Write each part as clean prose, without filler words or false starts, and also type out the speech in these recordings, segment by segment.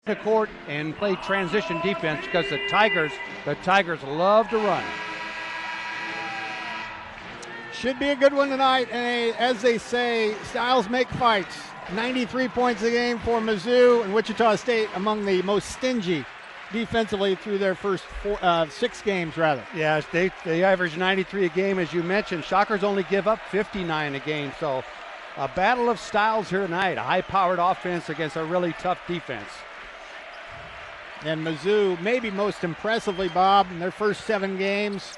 the court and play transition defense because the Tigers love to run. Should be a good one tonight, and as they say, styles make fights. 93 points a game for Mizzou, and Wichita State among the most stingy defensively through their first 6 games, rather. Yes, they average 93 a game, as you mentioned. Shockers only give up 59 a game, so a battle of styles here tonight. A high-powered offense against a really tough defense. And Mizzou, maybe most impressively, Bob, in their first 7 games,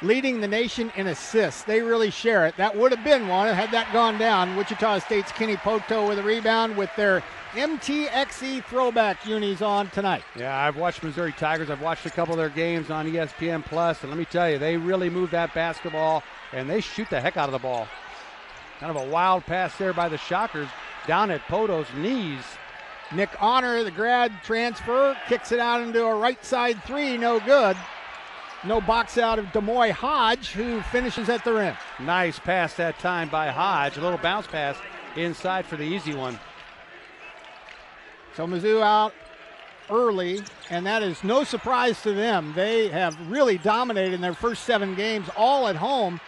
leading the nation in assists. They really share it. That would have been one had that gone down. Wichita State's Kenny Poto with a rebound with their MTXE throwback unis on tonight. Yeah, I've watched Missouri Tigers. I've watched a couple of their games on ESPN Plus, and let me tell you, they really move that basketball, and they shoot the heck out of the ball. Kind of a wild pass there by the Shockers down at Poto's knees. Nick Honor, the grad transfer, kicks it out into a right side 3, no good. No box out of Demoy Hodge, who finishes at the rim. Nice pass that time by Hodge. A little bounce pass inside for the easy one. So Mizzou out early, and that is no surprise to them. They have really dominated in their first 7 games, all at home.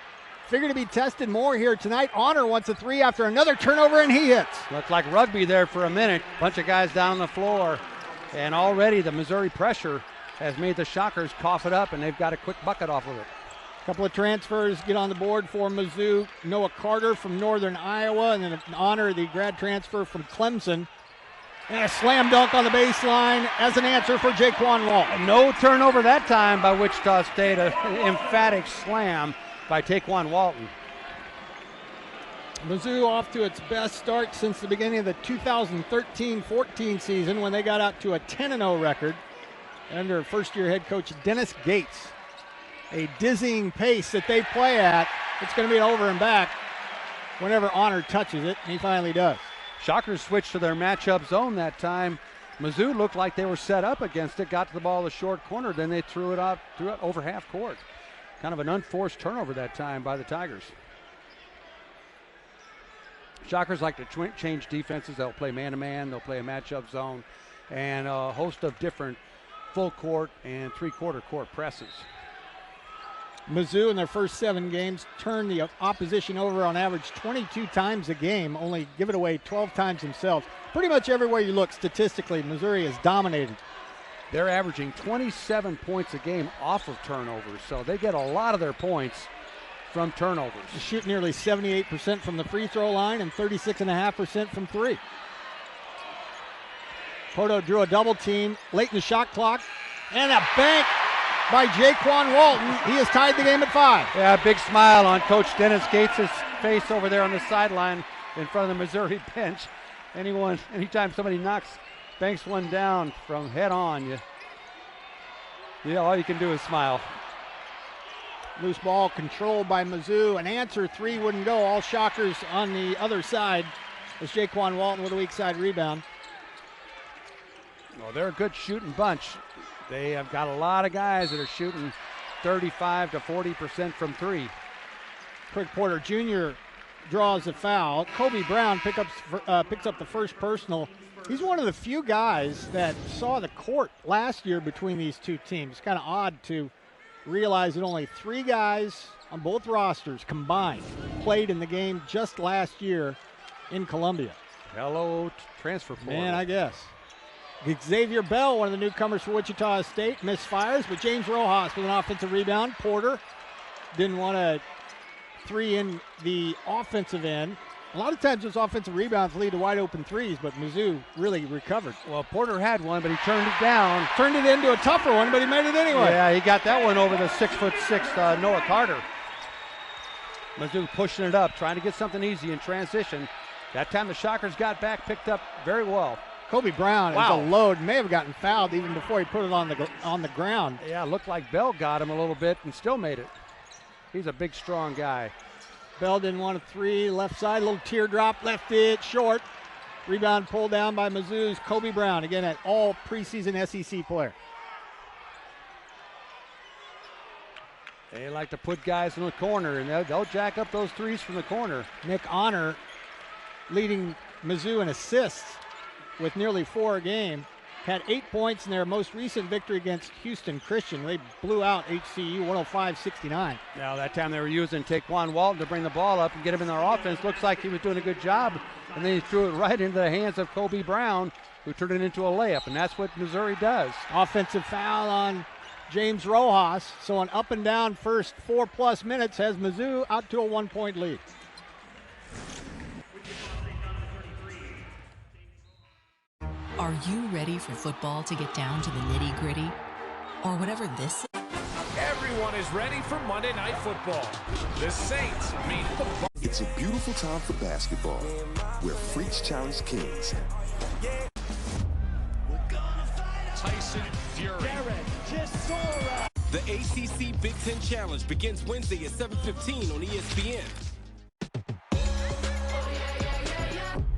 Figure to be tested more here tonight. Honor wants a 3 after another turnover, and he hits. Looked like rugby there for a minute. Bunch of guys down on the floor, and already the Missouri pressure has made the Shockers cough it up, and they've got a quick bucket off of it. A couple of transfers get on the board for Mizzou. Noah Carter from Northern Iowa, and then Honor, the grad transfer from Clemson. And a slam dunk on the baseline as an answer for Jaquan Walton. No turnover that time by Wichita State. An emphatic slam by Taquan Walton. Mizzou off to its best start since the beginning of the 2013-14 season when they got out to a 10-0 record under first-year head coach Dennis Gates. A dizzying pace that they play at. It's going to be an over and back whenever Honor touches it, and he finally does. Shockers switched to their matchup zone that time. Mizzou looked like they were set up against it, got to the ball in the short corner, then they threw it over half court. Kind of an unforced turnover that time by the Tigers. Shockers like to change defenses. They'll play man-to-man, they'll play a matchup zone, and a host of different full court and three-quarter court presses. Mizzou in their first 7 games turned the opposition over on average 22 times a game, only give it away 12 times themselves. Pretty much everywhere you look statistically, Missouri has dominated. They're averaging 27 points a game off of turnovers, so they get a lot of their points from turnovers. They shoot nearly 78% from the free throw line and 36.5% from 3. Poto drew a double team late in the shot clock, and a bank by Jaquan Walton. He has tied the game at 5. Yeah, big smile on Coach Dennis Gates' face over there on the sideline in front of the Missouri bench. Anytime somebody banks one down from head on, all you can do is smile. Loose ball controlled by Mizzou. An answer 3 wouldn't go. All Shockers on the other side as Jaquan Walton with a weak side rebound. Well, they're a good shooting bunch. They have got a lot of guys that are shooting 35 to 40% from 3. Craig Porter Jr. draws a foul. Kobe Brown picks up the first personal. He's one of the few guys that saw the court last year between these two teams. It's kind of odd to realize that only 3 guys on both rosters combined played in the game just last year in Columbia. Hello, transfer portal. Man, I guess. Xavier Bell, one of the newcomers for Wichita State, misfires, but James Rojas with an offensive rebound. Porter didn't want a 3 in the offensive end. A lot of times those offensive rebounds lead to wide open 3s, but Mizzou really recovered. Well, Porter had one, but he turned it down. Turned it into a tougher one, but he made it anyway. Yeah, he got that one over the 6'6" Noah Carter. Mizzou pushing it up, trying to get something easy in transition. That time the Shockers got back, picked up very well. Kobe Brown is a load, may have gotten fouled even before he put it on the ground. Yeah, looked like Bell got him a little bit and still made it. He's a big, strong guy. Bell didn't want a 3, left side, little teardrop, left it short. Rebound pulled down by Mizzou's Kobe Brown, again an all preseason SEC player. They like to put guys in the corner, and they'll jack up those 3s from the corner. Nick Honor leading Mizzou in assists with nearly 4 a game. had 8 points in their most recent victory against Houston Christian. They blew out HCU 105-69. Now that time they were using Taquan Walton to bring the ball up and get him in their offense. Looks like he was doing a good job, and then he threw it right into the hands of Kobe Brown, who turned it into a layup, and that's what Missouri does. Offensive foul on James Rojas. So an up and down first 4+ minutes has Mizzou out to a 1-point lead. Are you ready for football to get down to the nitty-gritty? Or whatever this is? Everyone is ready for Monday Night Football. The Saints meet the Bucs. It's a beautiful time for basketball, where freaks challenge kings. Tyson Fury. The ACC Big Ten Challenge begins Wednesday at 7:15 on ESPN.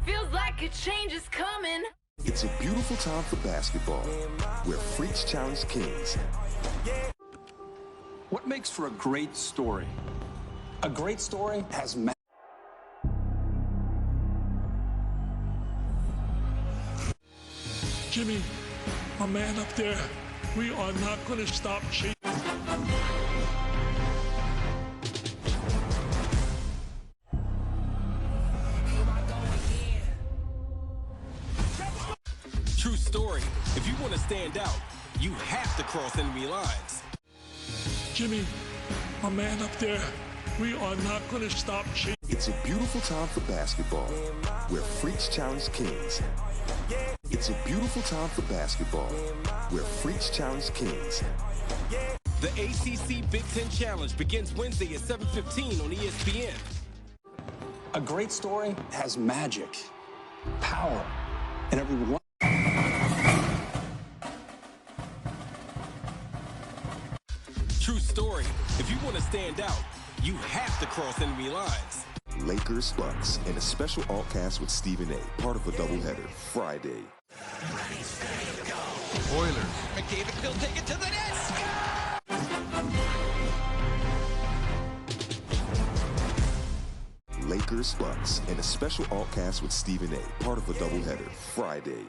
Feels like a change is coming. It's a beautiful time for basketball, where freaks challenge kings. What makes for a great story? A great story has Jimmy, my man up there, we are not going to stop chasing. True story. If you want to stand out, you have to cross enemy lines. Jimmy, my man up there, we are not going to stop chasing. It's a beautiful time for basketball, where freaks challenge kings. It's a beautiful time for basketball, where freaks challenge kings. The ACC Big Ten Challenge begins Wednesday at 7:15 on ESPN. a great story has magic, power, and every one. True story. If you want to stand out, you have to cross enemy lines. Lakers Bucks in a special altcast with Stephen A. Part of a doubleheader Friday. Oilers. McDavid will take it to the net. Lakers Bucks in a special altcast with Stephen A. Part of a doubleheader Friday.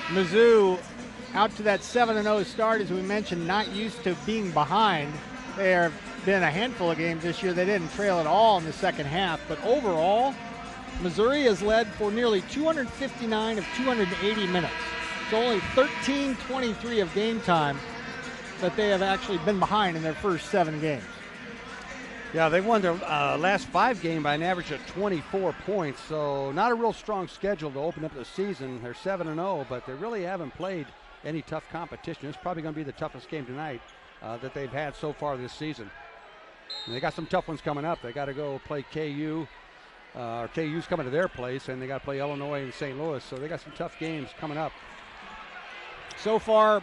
Mizzou out to that 7-0 start, as we mentioned, not used to being behind. There have been a handful of games this year they didn't trail at all in the second half, but overall, Missouri has led for nearly 259 of 280 minutes. It's only 13-23 of game time that they have actually been behind in their first 7 games. Yeah, they won their last 5 games by an average of 24 points, so not a real strong schedule to open up the season. They're 7-0, but they really haven't played any tough competition. It's probably going to be the toughest game tonight that they've had so far this season. And they got some tough ones coming up. They got to go play KU. KU's coming to their place, and they got to play Illinois and St. Louis, so they got some tough games coming up. So far,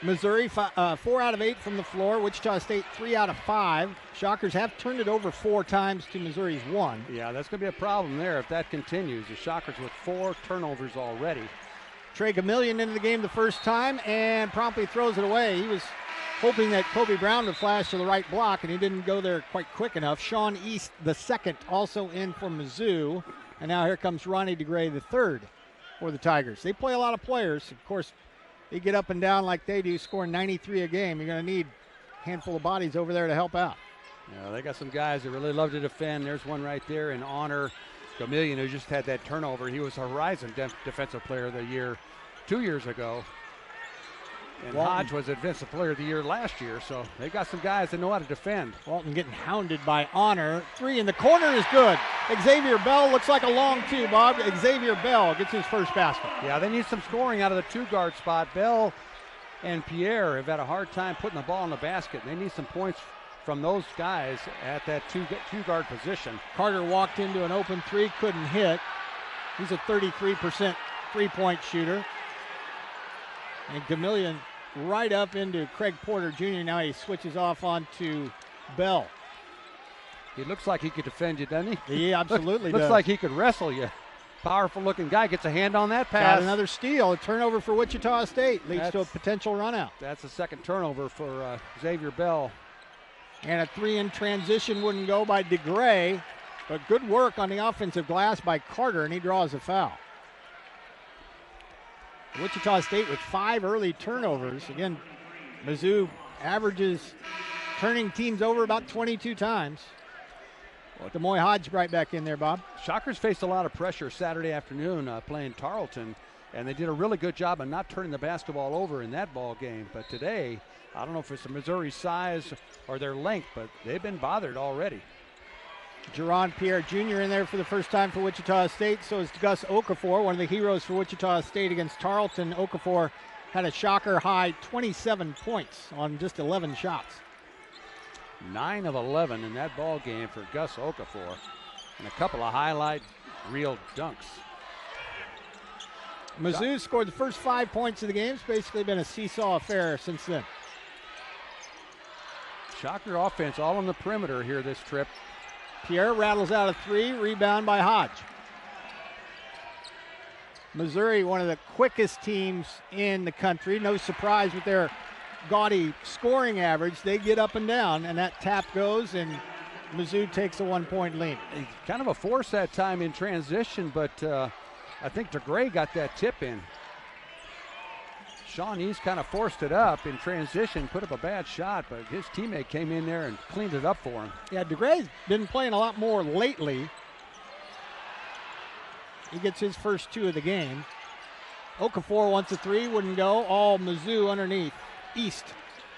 Missouri 4 out of 8 from the floor. Wichita State 3 out of 5. Shockers have turned it over 4 times to Missouri's 1. Yeah, that's going to be a problem there if that continues. The Shockers with 4 turnovers already. Trey Gamillion into the game the first time and promptly throws it away. He was hoping that Kobe Brown would flash to the right block, and he didn't go there quite quick enough. Sean East the second also in for Mizzou. And now here comes Ronnie DeGray the third for the Tigers. They play a lot of players. Of course, they get up and down like they do, scoring 93 a game. You're going to need a handful of bodies over there to help out. Yeah, they got some guys that really love to defend. There's one right there in Honor Gamillion, who just had that turnover. He was Horizon Defensive Player of the Year 2 years ago. And Walton. Hodge was Defensive Player of the Year last year, so they got some guys that know how to defend. Walton getting hounded by Honor. 3 in the corner is good. Xavier Bell looks like a long 2, Bob. Xavier Bell gets his first basket. Yeah, they need some scoring out of the 2-guard spot. Bell and Pierre have had a hard time putting the ball in the basket. They need some points from those guys at that 2-guard position. Carter walked into an open 3, couldn't hit. He's a 33% three-point shooter. And Gamillion right up into Craig Porter Jr. Now he switches off onto Bell. He looks like he could defend you, doesn't he? He absolutely looks does. like he could wrestle you. Powerful looking guy, gets a hand on that pass. Got another steal, a turnover for Wichita State. Leads to a potential run out. That's the second turnover for Xavier Bell. And a 3 in transition wouldn't go by DeGray. But good work on the offensive glass by Carter, and he draws a foul. Wichita State with 5 early turnovers. Again, Mizzou averages turning teams over about 22 times. Well, Demoy Hodge right back in there, Bob. Shockers faced a lot of pressure Saturday afternoon playing Tarleton, and they did a really good job of not turning the basketball over in that ball game. But today, I don't know if it's the Missouri size or their length, but they've been bothered already. Jerron Pierre Jr. in there for the first time for Wichita State. So is Gus Okafor, one of the heroes for Wichita State against Tarleton. Okafor had a shocker high 27 points on just 11 shots. 9 of 11 in that ball game for Gus Okafor, and a couple of highlight reel dunks. Mizzou scored the first 5 points of the game. It's basically been a seesaw affair since then. Shocker offense all on the perimeter here this trip. Pierre rattles out a 3, rebound by Hodge. Missouri, one of the quickest teams in the country. No surprise with their gaudy scoring average. They get up and down, and that tap goes, and Mizzou takes a 1-point lead. Kind of a force that time in transition, but I think DeGray got that tip in. Shawnee's kind of forced it up in transition, put up a bad shot, but his teammate came in there and cleaned it up for him. Yeah, DeGray's been playing a lot more lately. He gets his first 2 of the game. Okafor wants a 3, wouldn't go. All Mizzou underneath. East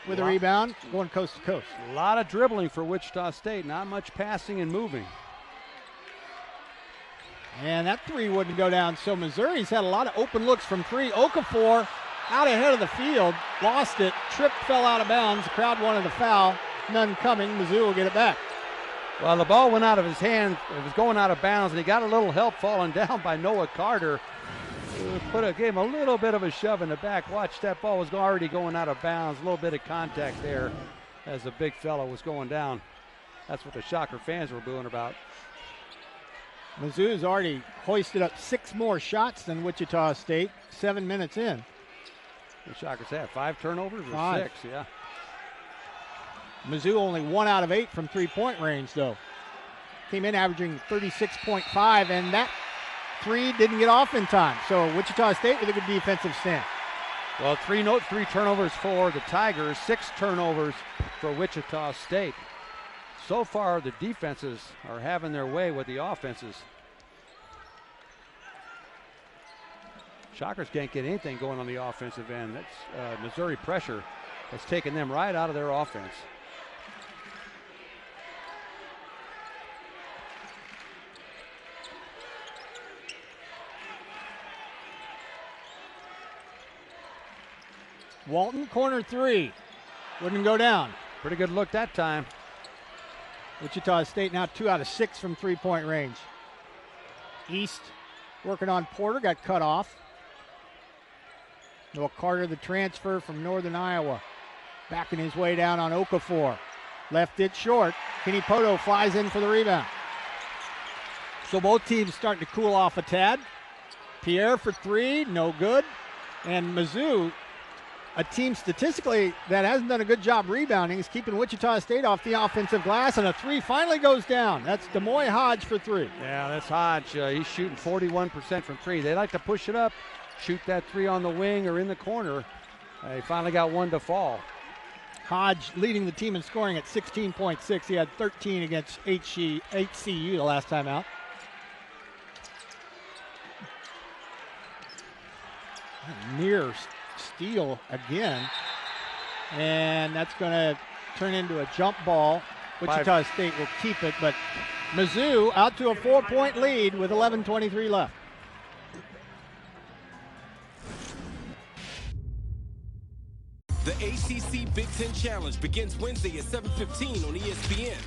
with a rebound, going coast to coast. A lot of dribbling for Wichita State, not much passing and moving. And that 3 wouldn't go down, so Missouri's had a lot of open looks from 3. Okafor out ahead of the field, lost it, tripped, fell out of bounds. The crowd wanted a foul, none coming. Mizzou will get it back. Well, the ball went out of his hand. It was going out of bounds, and he got a little help falling down by Noah Carter. Gave him a little bit of a shove in the back. Watch, that ball was already going out of bounds. A little bit of contact there as the big fella was going down. That's what the Shocker fans were booing about. Mizzou's already hoisted up 6 more shots than Wichita State, 7 minutes in. The Shockers have 5 turnovers or 5. 6, yeah. Mizzou only 1 out of 8 from 3-point range, though. Came in averaging 36.5, and that 3 didn't get off in time. So Wichita State with a good defensive stand. Well, 3 turnovers for the Tigers, 6 turnovers for Wichita State. So far, the defenses are having their way with the offenses. Shockers can't get anything going on the offensive end. That's Missouri pressure has taken them right out of their offense. Walton, corner 3. Wouldn't go down. Pretty good look that time. Wichita State now 2 out of 6 from 3-point range. East working on Porter, got cut off. Noah Carter, the transfer from Northern Iowa, backing his way down on Okafor. Left it short. Kenny Poto flies in for the rebound. So both teams starting to cool off a tad. Pierre for 3, no good. And Mizzou, a team statistically that hasn't done a good job rebounding, is keeping Wichita State off the offensive glass, and a 3 finally goes down. That's Demoy Hodge for 3. Yeah, that's Hodge. He's shooting 41% from 3. They like to push it up, shoot that 3 on the wing or in the corner. He finally got 1 to fall. Hodge leading the team in scoring at 16.6. He had 13 against HCU the last time out. Near steal again, and that's going to turn into a jump ball. Wichita State will keep it, but Mizzou out to a 4-point lead with 11:23 left. The ACC Big Ten Challenge begins Wednesday at 7:15 on ESPN.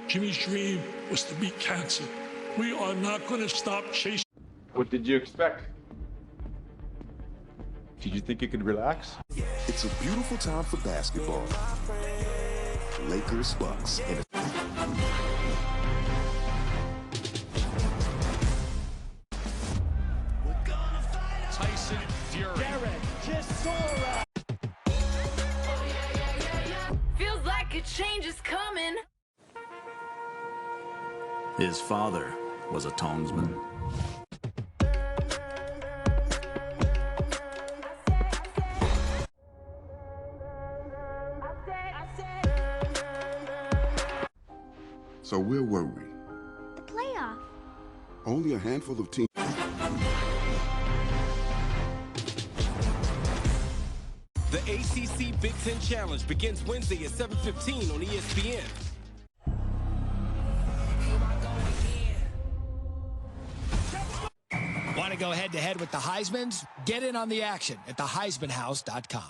Jimmy's dream was to beat cancer. We are not going to stop chasing. What did you expect? Did you think you could relax? It's a beautiful time for basketball. Lakers, Bucks, and Tyson Fury. Feels like a change is coming. His father was a tongsman. So where were we? The playoff. Only a handful of teams. The ACC Big Ten Challenge begins Wednesday at 7:15 on ESPN. Want to go head-to-head with the Heismans? Get in on the action at theheismanhouse.com.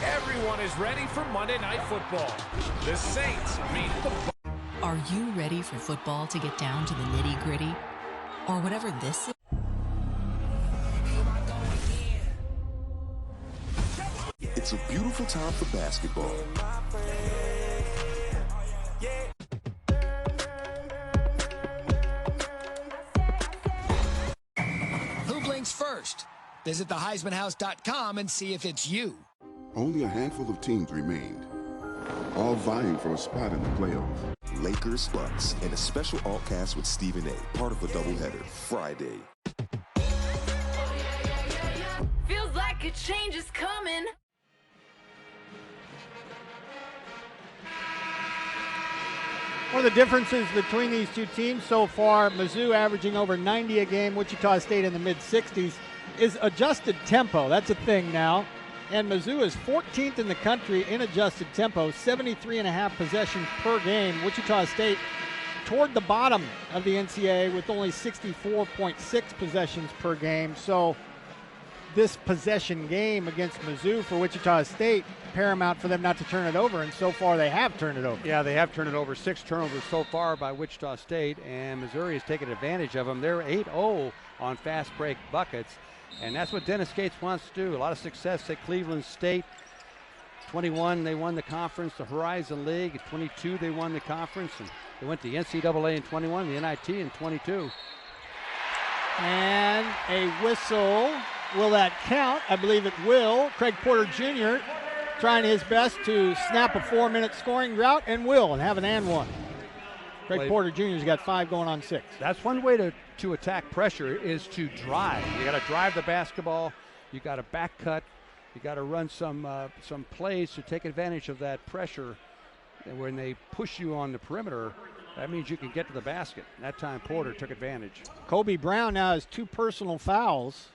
Everyone is ready for Monday Night Football. The Saints meet the... Are you ready for football to get down to the nitty-gritty? Or whatever this is? It's a beautiful time for basketball. Who blinks first? Visit theheismanhouse.com and see if it's you. Only a handful of teams remained, all vying for a spot in the playoffs. Lakers, Bucks, and a special alt-cast with Stephen A., part of a doubleheader, Friday. Feels like a change is coming. One of the differences between these two teams so far, Mizzou averaging over 90 a game, Wichita State in the mid-60s, is adjusted tempo. That's a thing now. And Mizzou is 14th in the country in adjusted tempo, 73.5 possessions per game. Wichita State toward the bottom of the NCAA with only 64.6 possessions per game. So this possession game against Mizzou for Wichita State, paramount for them not to turn it over, and so far they have turned it over. Yeah, they have turned it over. 6 turnovers so far by Wichita State, and Missouri has taken advantage of them. They're 8-0 on fast break buckets, and that's what Dennis Gates wants to do. A lot of success at Cleveland State. 21, they won the conference, the Horizon League. At 22, they won the conference, and they went to the NCAA in 21, the NIT in 22. And a whistle. Will that count? I believe it will. Craig Porter Jr. trying his best to snap a 4-minute scoring drought, and will, and have an and one. Craig Porter Jr.'s got 5 going on 6. That's one way to attack pressure, is to drive. You got to drive the basketball. You got to back cut. You got to run some plays to take advantage of that pressure. And when they push you on the perimeter, that means you can get to the basket. That time Porter took advantage. Kobe Brown now has 2 personal fouls.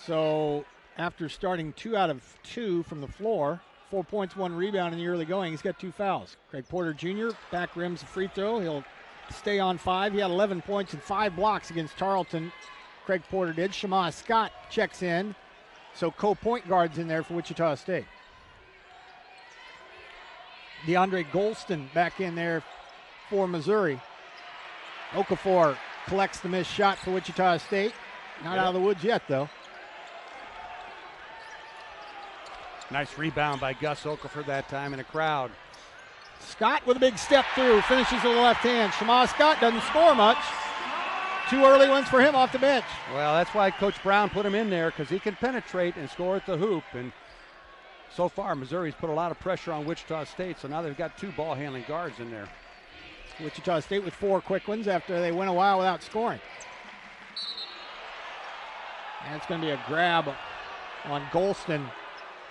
So after starting 2 out of 2 from the floor, 4 points, 1 rebound in the early going, he's got 2 fouls. Craig Porter Jr. back rims a free throw. He'll stay on 5. He had 11 points and 5 blocks against Tarleton. Craig Porter did. Shema Scott checks in. So co-point guards in there for Wichita State. DeAndre Golston back in there for Missouri. Okafor collects the missed shot for Wichita State. Not out of the woods yet, though. Nice rebound by Gus Okafor that time in a crowd. Scott with a big step through, finishes with the left hand. Shema Scott doesn't score much. 2 early ones for him off the bench. Well, that's why Coach Brown put him in there, because he can penetrate and score at the hoop. And so far, Missouri's put a lot of pressure on Wichita State, so now they've got 2 ball handling guards in there. Wichita State with 4 quick ones after they went a while without scoring. And it's going to be a grab on Golston,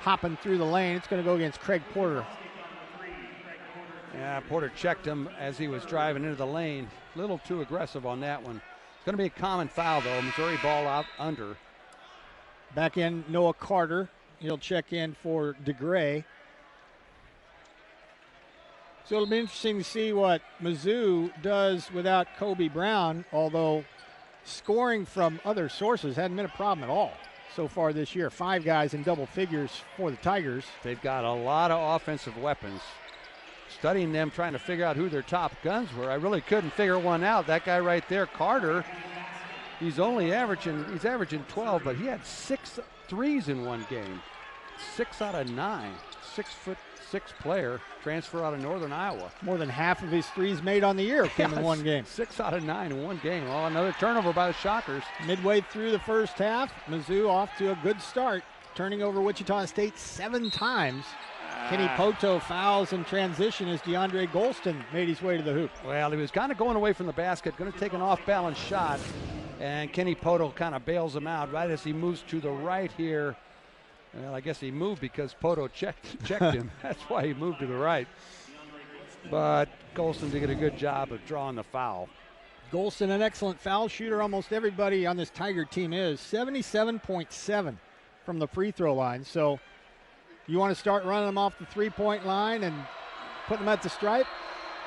hopping through the lane. It's going to go against Craig Porter. Yeah, Porter checked him as he was driving into the lane. A little too aggressive on that one. It's going to be a common foul, though. Missouri ball out under. Back in Noah Carter. He'll check in for DeGray. So it'll be interesting to see what Mizzou does without Kobe Brown, although scoring from other sources hadn't been a problem at all so far this year. 5 guys in double figures for the Tigers. They've got a lot of offensive weapons. Studying them, trying to figure out who their top guns were, I really couldn't figure one out. That guy right there, Carter, he's averaging 12, but he had 6 threes in one game. 6 out of 9. 6'6" player, transfer out of Northern Iowa. More than half of his threes made on the year came in one game. 6 out of 9 in one game. Well, another turnover by the Shockers. Midway through the first half, Mizzou off to a good start, turning over Wichita State 7 times. Kenny Poto fouls in transition as DeAndre Golston made his way to the hoop. Well, he was kind of going away from the basket, going to take an off-balance shot, and Kenny Poto kind of bails him out right as he moves to the right here. Well, I guess he moved because Poto checked him. That's why he moved to the right. But Golston did a good job of drawing the foul. Golston, an excellent foul shooter. Almost everybody on this Tiger team is 77.7 from the free throw line. So you want to start running them off the three-point line and put them at the stripe?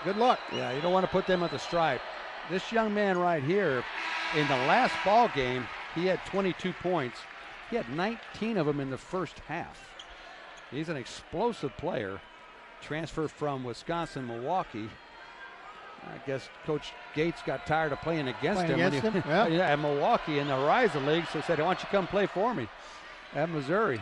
Good luck. Yeah, you don't want to put them at the stripe. This young man right here, in the last ball game, he had 22 points. He had 19 of them in the first half. He's an explosive player. Transfer from Wisconsin, Milwaukee. I guess Coach Gates got tired of playing against him. Yeah. At Milwaukee in the Horizon League, so he said, why don't you come play for me at Missouri?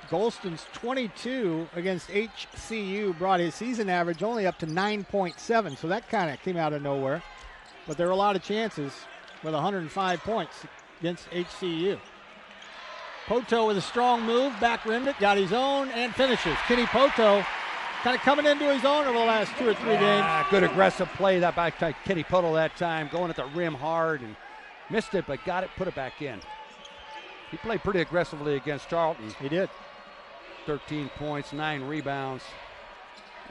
Golston's 22 against HCU brought his season average only up to 9.7, so that kind of came out of nowhere. But there were a lot of chances with 105 points against HCU. Poto with a strong move, back rimmed it, got his own, and finishes. Kenny Poto kind of coming into his own over the last 2 or 3 games. Good aggressive play that by Kenny Poto that time, going at the rim hard and missed it, but got it, put it back in. He played pretty aggressively against Charlton. He did. 13 points, 9 rebounds.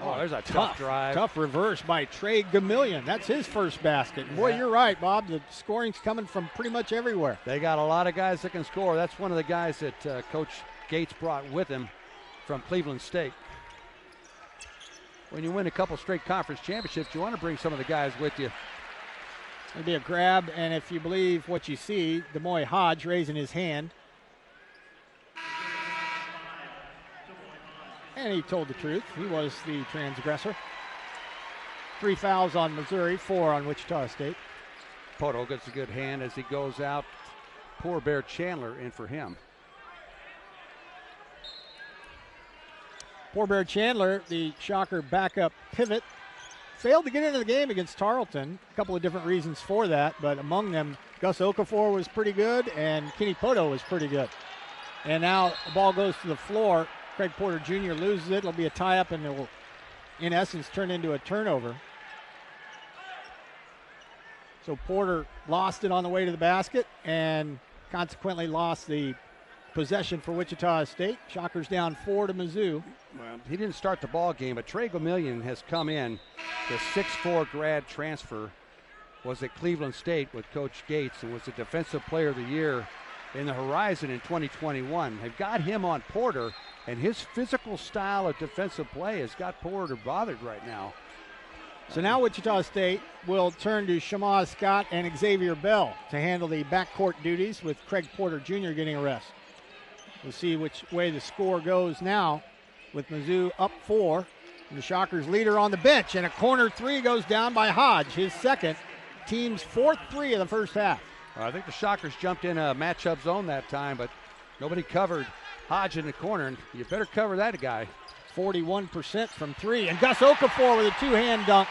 Oh, there's a tough drive. Tough reverse by Trey Gamillion. That's his first basket. Boy, you're right, Bob. The scoring's coming from pretty much everywhere. They got a lot of guys that can score. That's one of the guys that Coach Gates brought with him from Cleveland State. When you win a couple straight conference championships, you want to bring some of the guys with you. It'll be a grab, and if you believe what you see, Demoy Hodge raising his hand. And he told the truth. He was the transgressor. 3 fouls on Missouri, 4 on Wichita State. Poto gets a good hand as he goes out. Poor Bear Chandler in for him. Poor Bear Chandler, the Shocker backup pivot, failed to get into the game against Tarleton. A couple of different reasons for that, but among them, Gus Okafor was pretty good and Kenny Poto was pretty good. And now the ball goes to the floor. Craig Porter Jr. loses it. It'll be a tie-up, and it will, in essence, turn into a turnover. So Porter lost it on the way to the basket and consequently lost the possession for Wichita State. Shockers down 4 to Mizzou. Well, he didn't start the ball game, but Trey Gamillion has come in. The 6'4 grad transfer was at Cleveland State with Coach Gates and was the Defensive Player of the Year in the Horizon in 2021. They've got him on Porter, and his physical style of defensive play has got Porter bothered right now. So now Wichita State will turn to Shamaz Scott and Xavier Bell to handle the backcourt duties with Craig Porter Jr. getting a rest. We'll see which way the score goes now with Mizzou up 4. And the Shockers leader on the bench, and a corner 3 goes down by Hodge, his second, team's 4th 3 of the first half. Well, I think the Shockers jumped in a matchup zone that time, but nobody covered Hodge in the corner, and you better cover that guy. 41% from 3, and Gus Okafor with a 2-hand dunk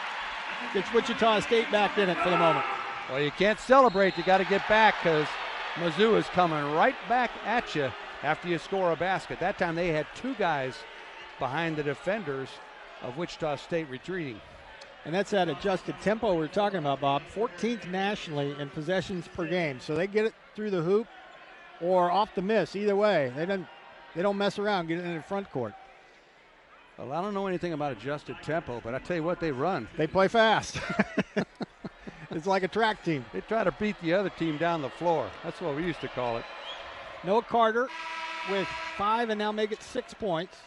gets Wichita State back in it for the moment. Well, you can't celebrate. You got to get back because Mizzou is coming right back at you after you score a basket. That time they had 2 guys behind the defenders of Wichita State retreating. And that's that adjusted tempo we're talking about, Bob. 14th nationally in possessions per game. So they get it through the hoop or off the miss. Either way, they don't mess around, get it in the front court. Well, I don't know anything about adjusted tempo, but I tell you what, they run. They play fast. It's like a track team. They try to beat the other team down the floor. That's what we used to call it. Noah Carter with 5 and now make it 6 points.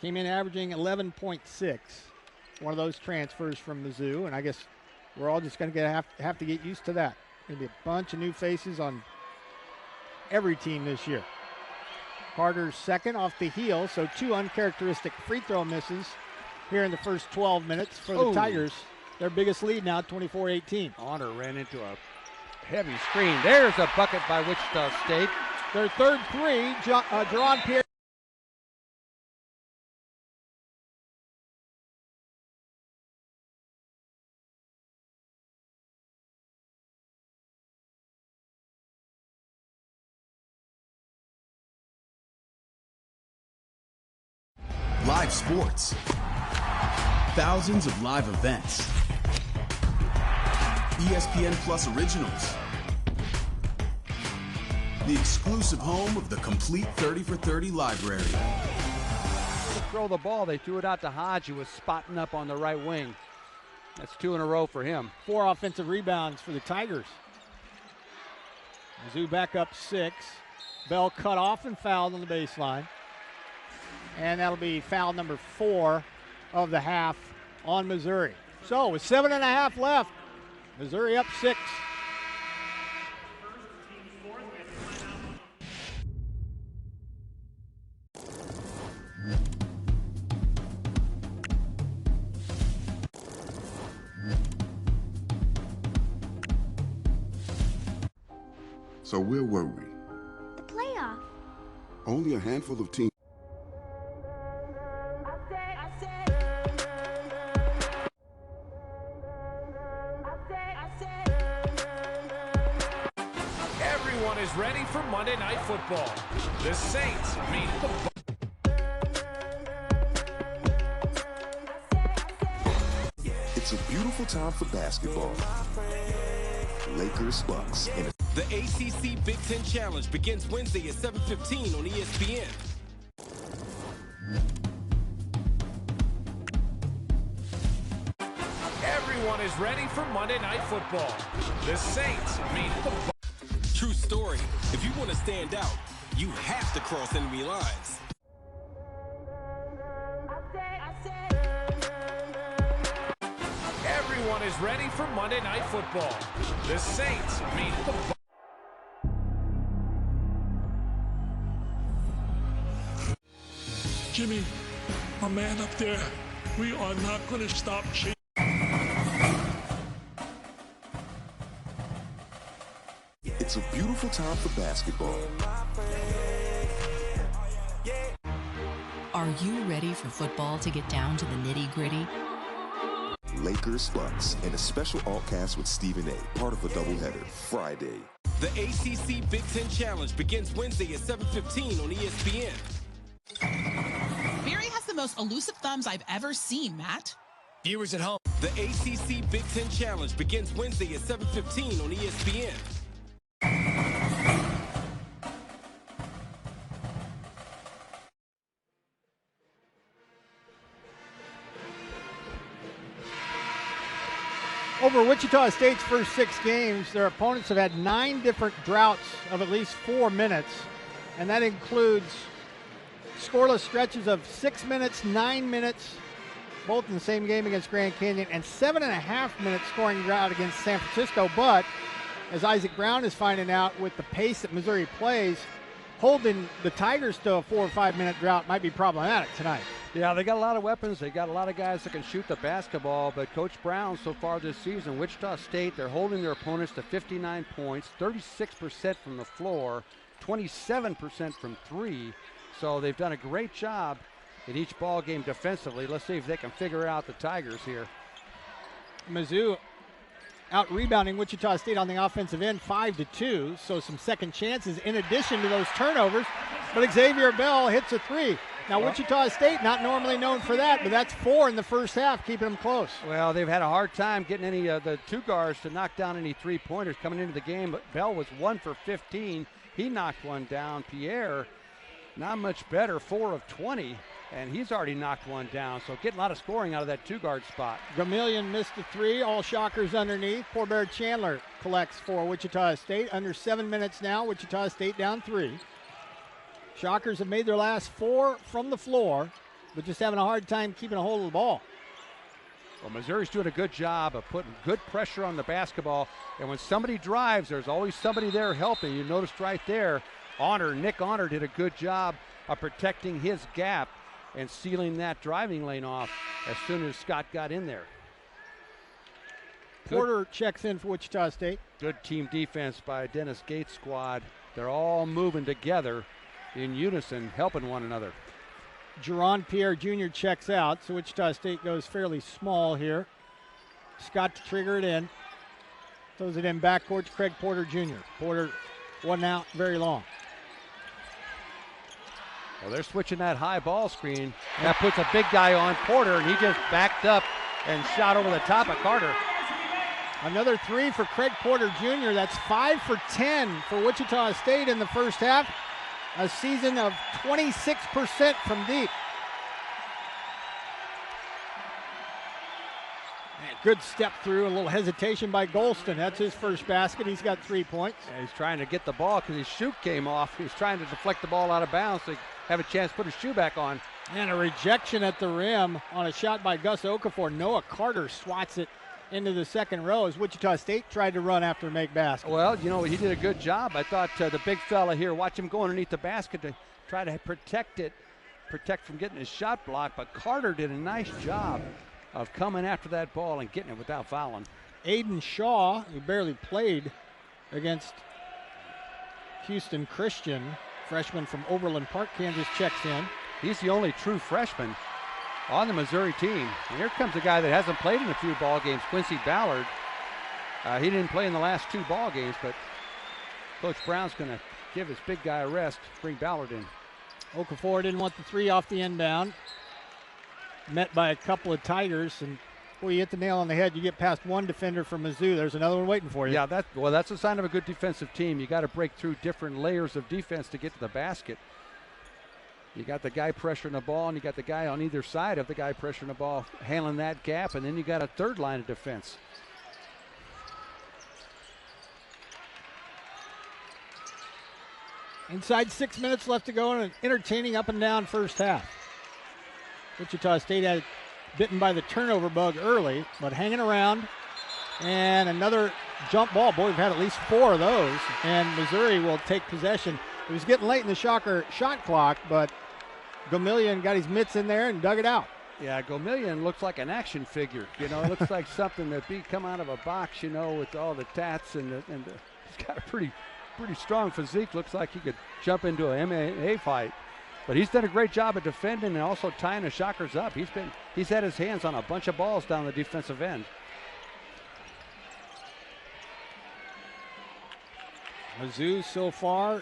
Came in averaging 11.6. One of those transfers from Mizzou, and I guess we're all just going to have to get used to that. Going to be a bunch of new faces on every team this year. Carter's second off the heel, so 2 uncharacteristic free throw misses here in the first 12 minutes for the Tigers. Their biggest lead now, 24-18. Honor ran into a heavy screen. There's a bucket by Wichita State. Their third 3, Jaron Pierre. live sports, thousands of live events, ESPN Plus originals, the exclusive home of the complete 30 for 30 library. To throw the ball, they threw it out to Hodge, who was spotting up on the right wing. That's 2 in a row for him. 4 offensive rebounds for the Tigers. Mizzou back up 6. Bell cut off and fouled on the baseline. And that'll be foul number 4 of the half on Missouri. So with 7.5 left, Missouri up 6. So where were we? The playoff. Only a handful of teams. Everyone is ready for Monday Night Football. The Saints meet the It's a beautiful time for basketball. Lakers, Bucks, and The ACC Big Ten Challenge begins Wednesday at 7:15 on ESPN. Everyone is ready for Monday Night Football. The Saints meet the True story. If you want to stand out, you have to cross enemy lines. Everyone is ready for Monday Night Football. The Saints meet the Jimmy, my man up there, we are not going to stop chasing. it's a beautiful time for basketball. Are you ready for football to get down to the nitty-gritty? Lakers, Bucks, and a special altcast with Stephen A., part of a doubleheader, Friday. The ACC Big Ten Challenge begins Wednesday at 7:15 on ESPN. Barry has the most elusive thumbs I've ever seen, Matt. Viewers at home. The ACC Big Ten Challenge begins Wednesday at 7:15 on ESPN. Over Wichita State's first 6 games, their opponents have had 9 different droughts of at least 4 minutes, and that includes scoreless stretches of 6 minutes, 9 minutes, both in the same game against Grand Canyon, and 7.5 minute scoring drought against San Francisco. But as Isaac Brown is finding out, with the pace that Missouri plays, holding the Tigers to a 4 or 5 minute drought might be problematic tonight. Yeah, they got a lot of weapons. They got a lot of guys that can shoot the basketball, but Coach Brown so far this season, Wichita State, they're holding their opponents to 59 points, 36% from the floor, 27% from 3. So they've done a great job in each ball game defensively. Let's see if they can figure out the Tigers here. Mizzou out rebounding Wichita State on the offensive end 5-2, so some second chances in addition to those turnovers. But Xavier Bell hits a 3. Now, Wichita State not normally known for that, but that's 4 in the first half, keeping them close. Well, they've had a hard time getting any of the 2 guards to knock down any 3-pointers coming into the game. But Bell was 1 for 15. He knocked one down. Pierre, not much better, 4 of 20. And he's already knocked one down, so getting a lot of scoring out of that 2-guard spot. Gamillion missed a 3, all Shockers underneath. Poor Bear Chandler collects for Wichita State. Under 7 minutes now, Wichita State down 3. Shockers have made their last 4 from the floor, but just having a hard time keeping a hold of the ball. Well, Missouri's doing a good job of putting good pressure on the basketball, and when somebody drives, there's always somebody there helping. You noticed right there, Nick Honor did a good job of protecting his gap and sealing that driving lane off as soon as Scott got in there. Porter checks in for Wichita State. Good team defense by Dennis Gates' squad. They're all moving together in unison, helping one another. Jerron Pierre Jr. checks out, so Wichita State goes fairly small here. Scott to trigger it in. Throws it in backcourt to Craig Porter Jr. Porter wasn't out very long. Well, they're switching that high ball screen. That puts a big guy on Porter, and he just backed up and shot over the top of Carter. Another three for Craig Porter Jr. That's 5 for 10 for Wichita State in the first half. A season of 26% from deep. And good step through, a little hesitation by Golston. That's his first basket. He's got 3 points. Yeah, he's trying to get the ball because his shoe came off. He's trying to deflect the ball out of bounds so he have a chance to put his shoe back on. And a rejection at the rim on a shot by Gus Okafor. Noah Carter swats it into the second row as Wichita State tried to run after make basket. Well, you know, he did a good job. I thought the big fella here, watch him go underneath the basket to try to protect from getting his shot blocked, but Carter did a nice job of coming after that ball and getting it without fouling. Aiden Shaw, who barely played against Houston Christian, freshman from Overland Park, Kansas, checks in. He's the only true freshman on the Missouri team. And here comes a guy that hasn't played in a few ball games, Quincy Ballard. He didn't play in the last 2 ball games, but Coach Brown's going to give his big guy a rest, bring Ballard in. Okafor didn't want the three off the inbound. Met by a couple of Tigers, and boy, you hit the nail on the head. You get past one defender from Mizzou, there's another one waiting for you. Yeah, that's a sign of a good defensive team. You got to break through different layers of defense to get to the basket. You got the guy pressuring the ball, and you got the guy on either side of the guy pressuring the ball, handling that gap, and then you got a third line of defense. Inside 6 minutes left to go in an entertaining up and down first half. Wichita State had bitten by the turnover bug early, but hanging around. And another jump ball. Boy, we've had at least 4 of those, and Missouri will take possession. It was getting late in the Shocker shot clock, but Gomillion got his mitts in there and dug it out. Yeah, Gomillion looks like an action figure. You know, it looks like something that come out of a box, you know, with all the tats and he's got a pretty strong physique. Looks like he could jump into an MMA fight. But he's done a great job of defending and also tying the Shockers up. He's had his hands on a bunch of balls down the defensive end. Mizzou so far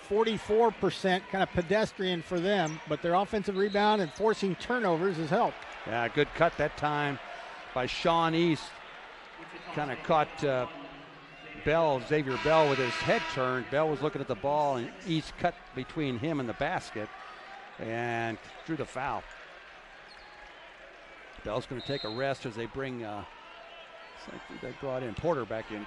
44%, kind of pedestrian for them, but their offensive rebound and forcing turnovers has helped. Yeah, good cut that time by Sean East. Kind of caught Xavier Bell with his head turned. Bell was looking at the ball, and East cut between him and the basket and drew the foul. Bell's going to take a rest as they bring, they brought in Porter back in.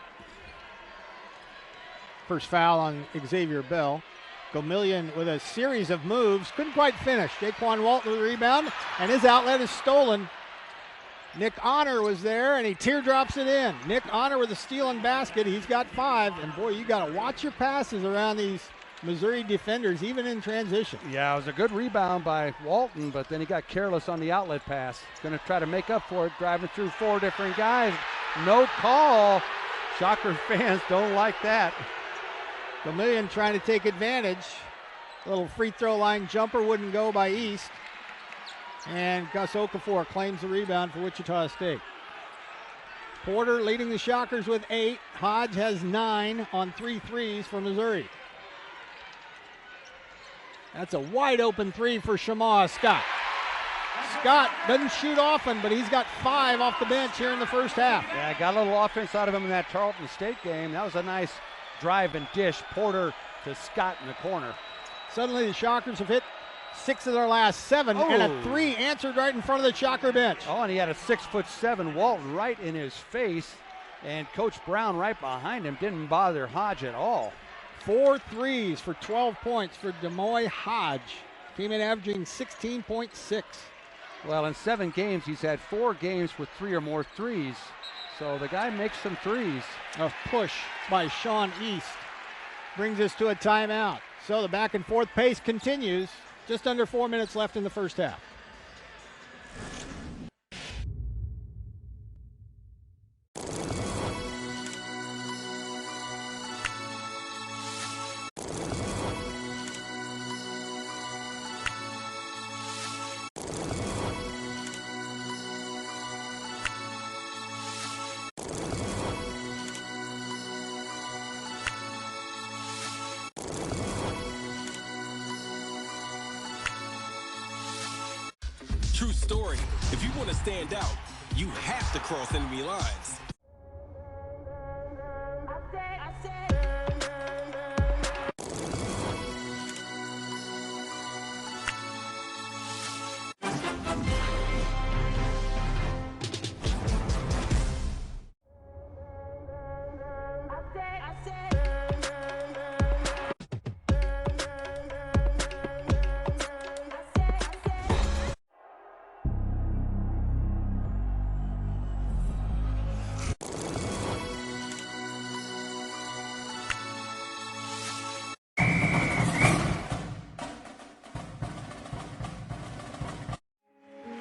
First foul on Xavier Bell. Gomillion with a series of moves, couldn't quite finish. Jaquan Walton with the rebound, and his outlet is stolen. Nick Honor was there, and he teardrops it in. Nick Honor with a steal and basket. He's got 5, and boy, you got to watch your passes around these Missouri defenders, even in transition. Yeah, it was a good rebound by Walton, but then he got careless on the outlet pass. Going to try to make up for it, driving through 4 different guys. No call. Shocker fans don't like that. Gomillion trying to take advantage. A little free throw line jumper wouldn't go by East. And Gus Okafor claims the rebound for Wichita State. Porter leading the Shockers with 8. Hodge has 9 on 3 threes for Missouri. That's a wide open 3 for Shamaw Scott. Scott doesn't shoot often, but he's got 5 off the bench here in the first half. Yeah, got a little offense out of him in that Tarleton State game. That was a nice drive and dish. Porter to Scott in the corner. Suddenly the Shockers have hit 6 of their last 7, and a 3 answered right in front of the Shocker bench. Oh, and he had a 6'7" Walton right in his face, and Coach Brown right behind him didn't bother Hodge at all. 4 threes for 12 points for Demoy Hodge. Came in averaging 16.6. Well, in 7 games, he's had 4 games with 3 or more threes. So the guy makes some threes. A push by Sean East brings us to a timeout. So the back and forth pace continues. Just under 4 minutes left in the first half. story. If you want to stand out, you have to cross enemy lines.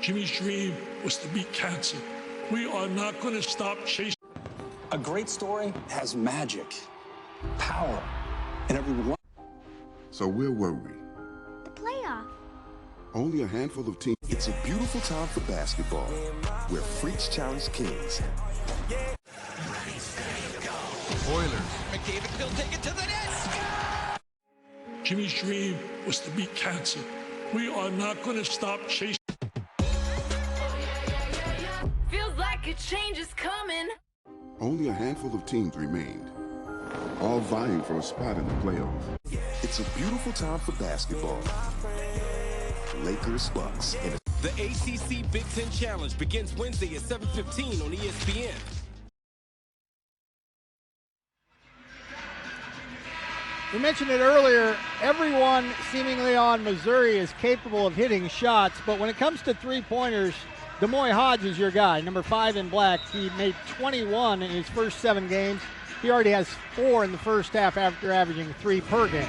Jimmy's dream was to beat cancer. We are not going to stop chasing. A great story has magic, power, and every one. So where were we? The playoff. Only a handful of teams. It's a beautiful time for basketball, where freaks challenge kings. Oilers. McDavid, he'll take it to the net. Jimmy's dream was to beat cancer. We are not going to stop chasing. Feels like a change is coming. Only a handful of teams remained, all vying for a spot in the playoff. It's a beautiful time for basketball. Lakers, Bucks, and The ACC Big Ten Challenge begins Wednesday at 7:15 on ESPN. We mentioned it earlier, everyone seemingly on Missouri is capable of hitting shots, but when it comes to three-pointers, Demoy Hodge is your guy, number 5 in black. He made 21 in his first 7 games. He already has 4 in the first half after averaging 3 per game.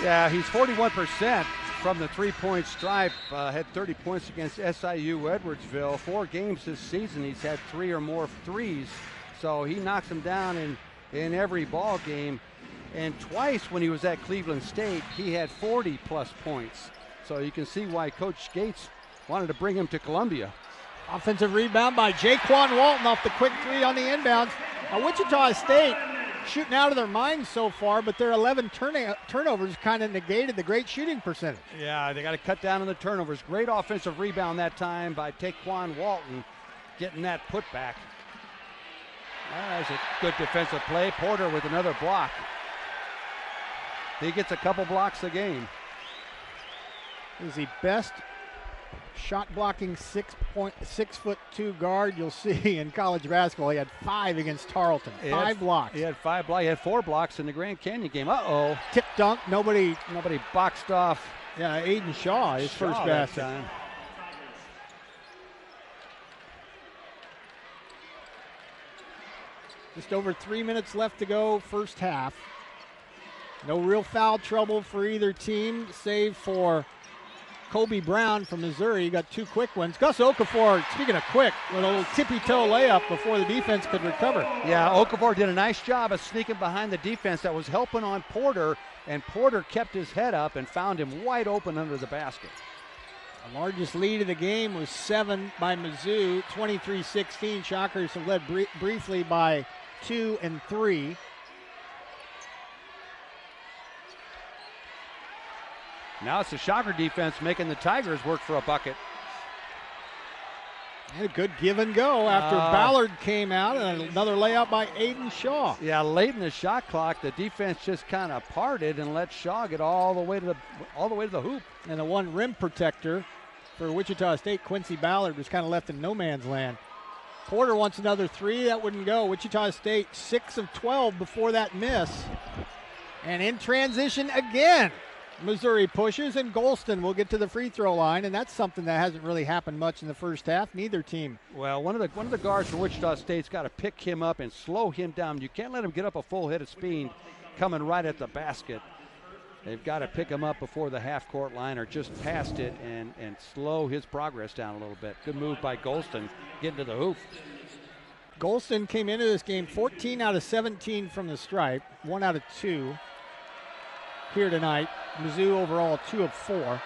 Yeah, he's 41% from the three-point stripe. Had 30 points against SIU Edwardsville. 4 games this season, he's had 3 or more threes. So he knocks them down in every ball game. And twice when he was at Cleveland State, he had 40-plus points. So you can see why Coach Gates wanted to bring him to Columbia. Offensive rebound by Jaquan Walton off the quick 3 on the inbounds. Now Wichita State shooting out of their minds so far, but their 11 turnovers kind of negated the great shooting percentage. Yeah, they got to cut down on the turnovers. Great offensive rebound that time by Jaquan Walton, getting that putback. That's a good defensive play. Porter with another block. He gets a couple blocks a game. He's the best shot blocking 6'2" guard you'll see in college basketball. He had 5 against Tarleton. 5 blocks. He had 5 blocks. He had 4 blocks in the Grand Canyon game. Uh-oh. Tip dunk. Nobody boxed off. Yeah, Aiden Shaw, his first basket. Time. Just over 3 minutes left to go, first half. No real foul trouble for either team, save for Kobe Brown from Missouri. He got 2 quick ones. Gus Okafor, speaking of quick, with a little tippy-toe layup before the defense could recover. Yeah, Okafor did a nice job of sneaking behind the defense that was helping on Porter, and Porter kept his head up and found him wide open under the basket. The largest lead of the game was 7 by Mizzou, 23-16. Shockers have led briefly by 2 and 3. Now it's the Shocker defense making the Tigers work for a bucket. And a good give and go after Ballard came out, and another layup by Aiden Shaw. Yeah, late in the shot clock, the defense just kind of parted and let Shaw get all the way to the hoop. And the one rim protector for Wichita State, Quincy Ballard, was kind of left in no man's land. Porter wants another 3. That wouldn't go. Wichita State 6 of 12 before that miss. And in transition again, Missouri pushes, and Golston will get to the free throw line, and that's something that hasn't really happened much in the first half. Neither team. Well, one of the guards for Wichita State's got to pick him up and slow him down. You can't let him get up a full head of speed coming right at the basket. They've got to pick him up before the half-court line or just past it and slow his progress down a little bit. Good move by Golston getting to the hoop. Golston came into this game 14 out of 17 from the stripe, 1 out of 2 here tonight. Mizzou overall 2 of 4.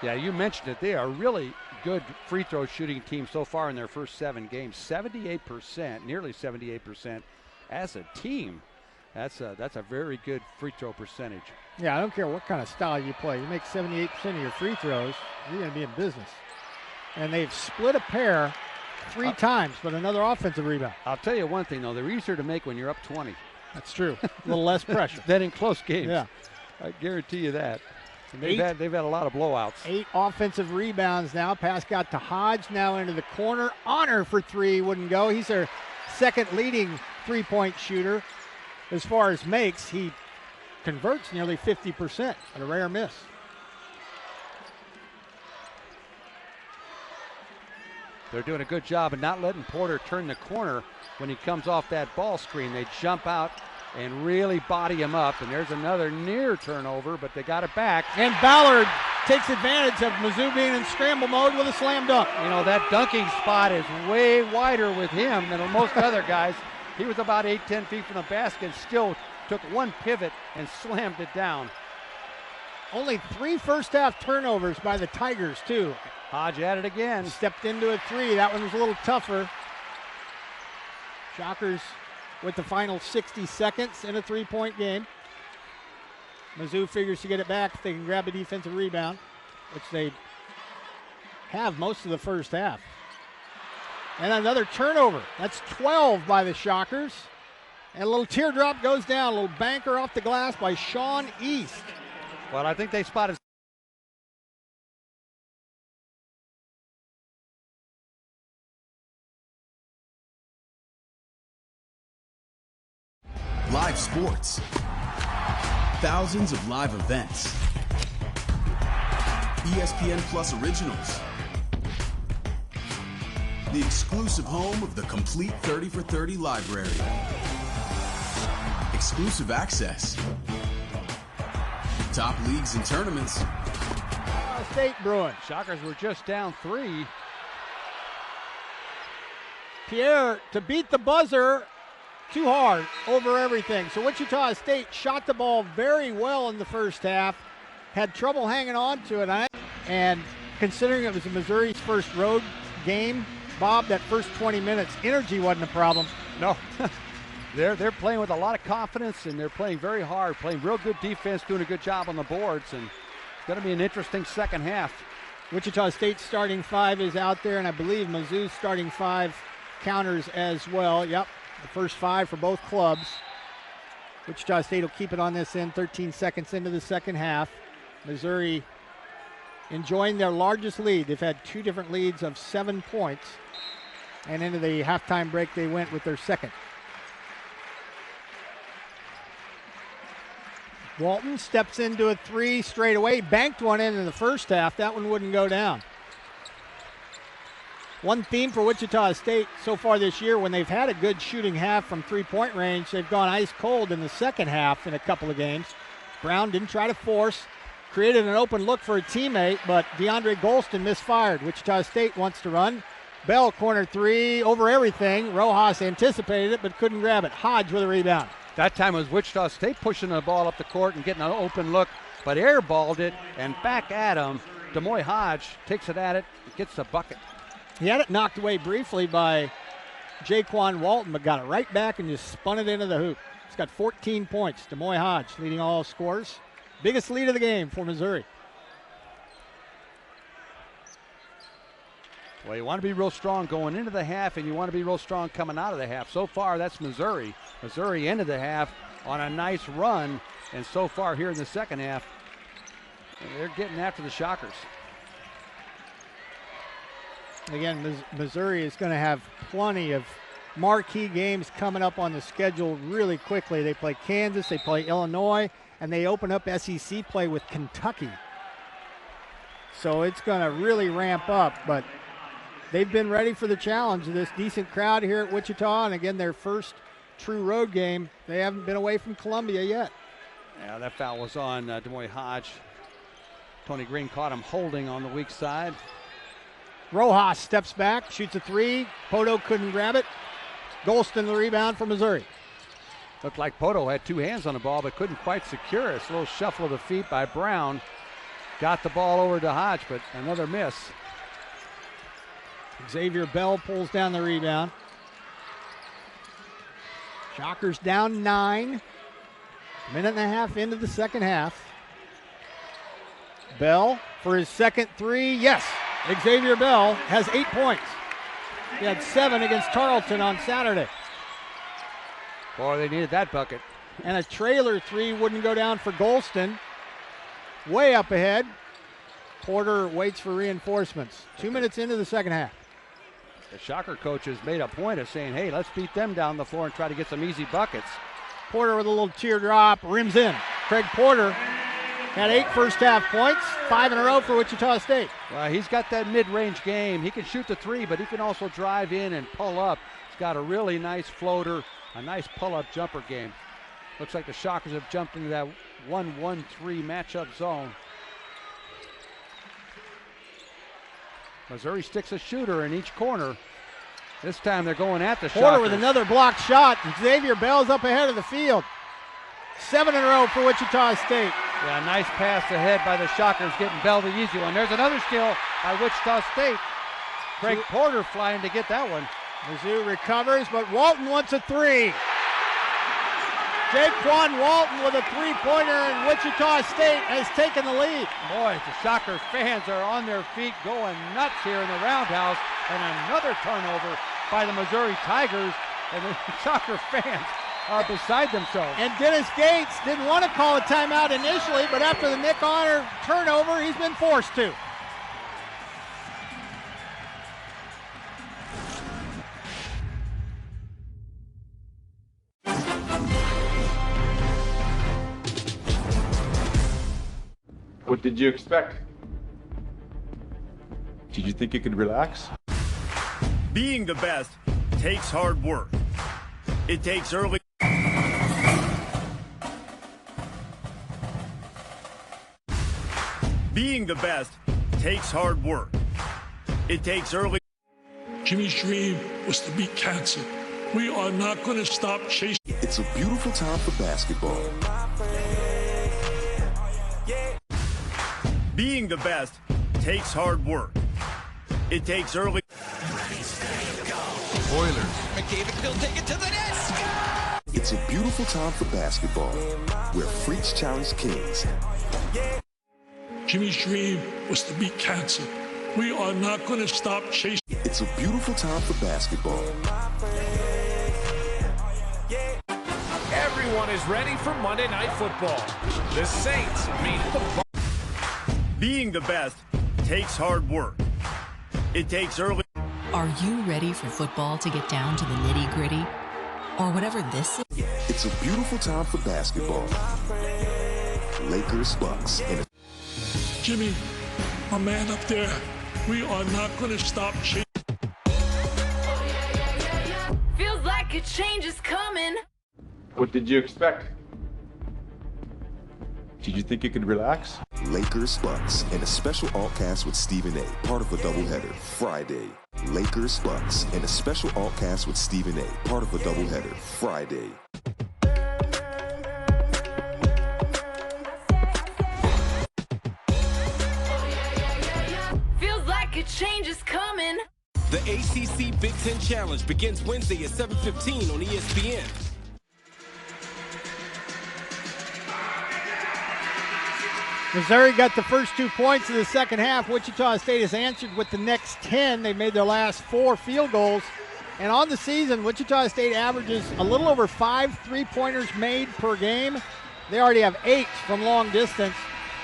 Yeah, you mentioned it. They are really good free throw shooting team so far in their first 7 games. 78%, nearly 78% as a team. That's a very good free throw percentage. Yeah, I don't care what kind of style you play. You make 78% of your free throws, you're going to be in business. And they've split a pair 3 times, but another offensive rebound. I'll tell you one thing, though. They're easier to make when you're up 20. That's true. A little less pressure. Than in close games. Yeah. I guarantee you that. And they've had a lot of blowouts. 8 offensive rebounds now. Pass got to Hodge, now into the corner. Honor for 3, wouldn't go. He's their second leading three-point shooter. As far as makes, he converts nearly 50% at a rare miss. They're doing a good job of not letting Porter turn the corner when he comes off that ball screen. They jump out and really body him up. And there's another near turnover, but they got it back. And Ballard takes advantage of Mizzou being in scramble mode with a slam dunk. You know, that dunking spot is way wider with him than most other guys. He was about 8-10 feet from the basket, still took one pivot and slammed it down. Only 3 first-half turnovers by the Tigers, too. Hodge at it again. Stepped into a 3. That one was a little tougher. Shockers with the final 60 seconds in a 3-point game. Mizzou figures to get it back if they can grab a defensive rebound, which they have most of the first half. And another turnover. That's 12 by the Shockers. And a little teardrop goes down. A little banker off the glass by Sean East. Well, I think they spotted. Live sports. Thousands of live events. ESPN Plus originals. The exclusive home of the complete 30 for 30 library. Exclusive access. Top leagues and tournaments. State Bruin. Shockers were just down 3. Pierre to beat the buzzer. Too hard over everything. So Wichita State shot the ball very well in the first half. Had trouble hanging on to it. And considering it was Missouri's first road game, Bob, that first 20 minutes, energy wasn't a problem. No. They're playing with a lot of confidence, and they're playing very hard, playing real good defense, doing a good job on the boards, and it's going to be an interesting second half. Wichita State's starting 5 is out there, and I believe Mizzou's starting 5 counters as well. Yep. The first 5 for both clubs. Wichita State will keep it on this end, 13 seconds into the second half. Missouri enjoying their largest lead. They've had 2 different leads of 7 points. And into the halftime break, they went with their second. Walton steps into a 3 straight away. Banked one in the first half. That one wouldn't go down. One theme for Wichita State so far this year, when they've had a good shooting half from 3-point range, they've gone ice cold in the second half in a couple of games. Brown didn't try to force, created an open look for a teammate, but DeAndre Golston misfired. Wichita State wants to run. Bell, corner 3, over everything. Rojas anticipated it, but couldn't grab it. Hodge with a rebound. That time it was Wichita State pushing the ball up the court and getting an open look, but airballed it, and back at him. Demoy Hodge takes it at it, gets the bucket. He had it knocked away briefly by Jaquan Walton, but got it right back and just spun it into the hoop. He's got 14 points. Demoy Hodge leading all scores. Biggest lead of the game for Missouri. Well, you want to be real strong going into the half, and you want to be real strong coming out of the half. So far, that's Missouri. Missouri ended the half on a nice run, and so far here in the second half, they're getting after the Shockers. Again, Missouri is going to have plenty of marquee games coming up on the schedule really quickly. They play Kansas, they play Illinois, and they open up SEC play with Kentucky. So it's going to really ramp up, but they've been ready for the challenge of this decent crowd here at Wichita, and again, their first true road game. They haven't been away from Columbia yet. Yeah, that foul was on Demoy Hodge. Tony Green caught him holding on the weak side. Rojas steps back, shoots a 3. Poto couldn't grab it. Golston the rebound for Missouri. Looked like Poto had 2 hands on the ball but couldn't quite secure it. A little shuffle of the feet by Brown. Got the ball over to Hodge, but another miss. Xavier Bell pulls down the rebound. Shockers down 9. Minute and a half into the second half. Bell for his second 3. Yes, Xavier Bell has 8 points. He had 7 against Tarleton on Saturday. Boy, they needed that bucket. And a trailer 3 wouldn't go down for Golston. Way up ahead. Porter waits for reinforcements. 2 minutes into the second half. The Shocker coach has made a point of saying, hey, let's beat them down the floor and try to get some easy buckets. Porter with a little teardrop, rims in. Craig Porter had 8 first half points, 5 in a row for Wichita State. Well, he's got that mid-range game. He can shoot the 3, but he can also drive in and pull up. He's got a really nice floater, a nice pull-up jumper game. Looks like the Shockers have jumped into that 1-1-3 matchup zone. Missouri sticks a shooter in each corner. This time they're going at the Shockers. Porter with another blocked shot. Xavier Bell's up ahead of the field. 7 in a row for Wichita State. Yeah, nice pass ahead by the Shockers, getting Bell the easy one. There's another steal by Wichita State. Craig Porter flying to get that one. Mizzou recovers, but Walton wants a 3. Jaquan Walton with a 3-pointer, and Wichita State has taken the lead. Boy, the Shocker fans are on their feet going nuts here in the roundhouse, and another turnover by the Missouri Tigers, and the Shocker fans are beside themselves. And Dennis Gates didn't want to call a timeout initially, but after the Nick Honor turnover, he's been forced to. What did you expect? Did you think you could relax? Being the best takes hard work. It takes early. Being the best takes hard work. It takes early. Jimmy's dream was to beat cancer. We are not going to stop chasing. It's a beautiful time for basketball. Being the best takes hard work. It takes early. Oilers. McDavid will take it to the net. It's a beautiful time for basketball, where freaks challenge kings. Jimmy's dream was to beat cancer. We are not going to stop chasing. It's a beautiful time for basketball. Everyone is ready for Monday Night Football. The Saints meet the Being the best takes hard work. It takes early. Are you ready for football to get down to the nitty-gritty? Or whatever this is? It's a beautiful time for basketball. Lakers, Bucks, and Jimmy, my man up there, we are not going to stop chasing. Feels like a change is coming. What did you expect? Did you think you could relax? Lakers, Bucks, and a special altcast with Stephen A., part of a doubleheader, Friday. Lakers, Bucks, and a special altcast with Stephen A., part of a doubleheader, Friday. Feels like a change is coming. The ACC Big Ten Challenge begins Wednesday at 7:15 on ESPN. Missouri got the first 2 points of the second half. Wichita State has answered with the next 10. They made their last 4 field goals. And on the season, Wichita State averages a little over 5 3-pointers made per game. They already have 8 from long distance.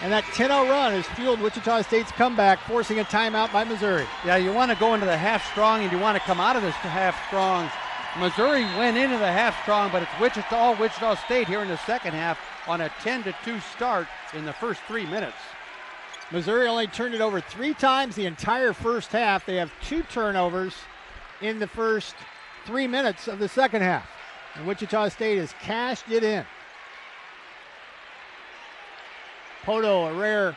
And that 10-0 run has fueled Wichita State's comeback, forcing a timeout by Missouri. Yeah, you want to go into the half strong and you want to come out of this half strong. Missouri went into the half strong, but it's Wichita State here in the second half on a 10-2 start in the first 3 minutes. Missouri only turned it over 3 times the entire first half. They have 2 turnovers in the first 3 minutes of the second half. And Wichita State has cashed it in. Poto, a rare,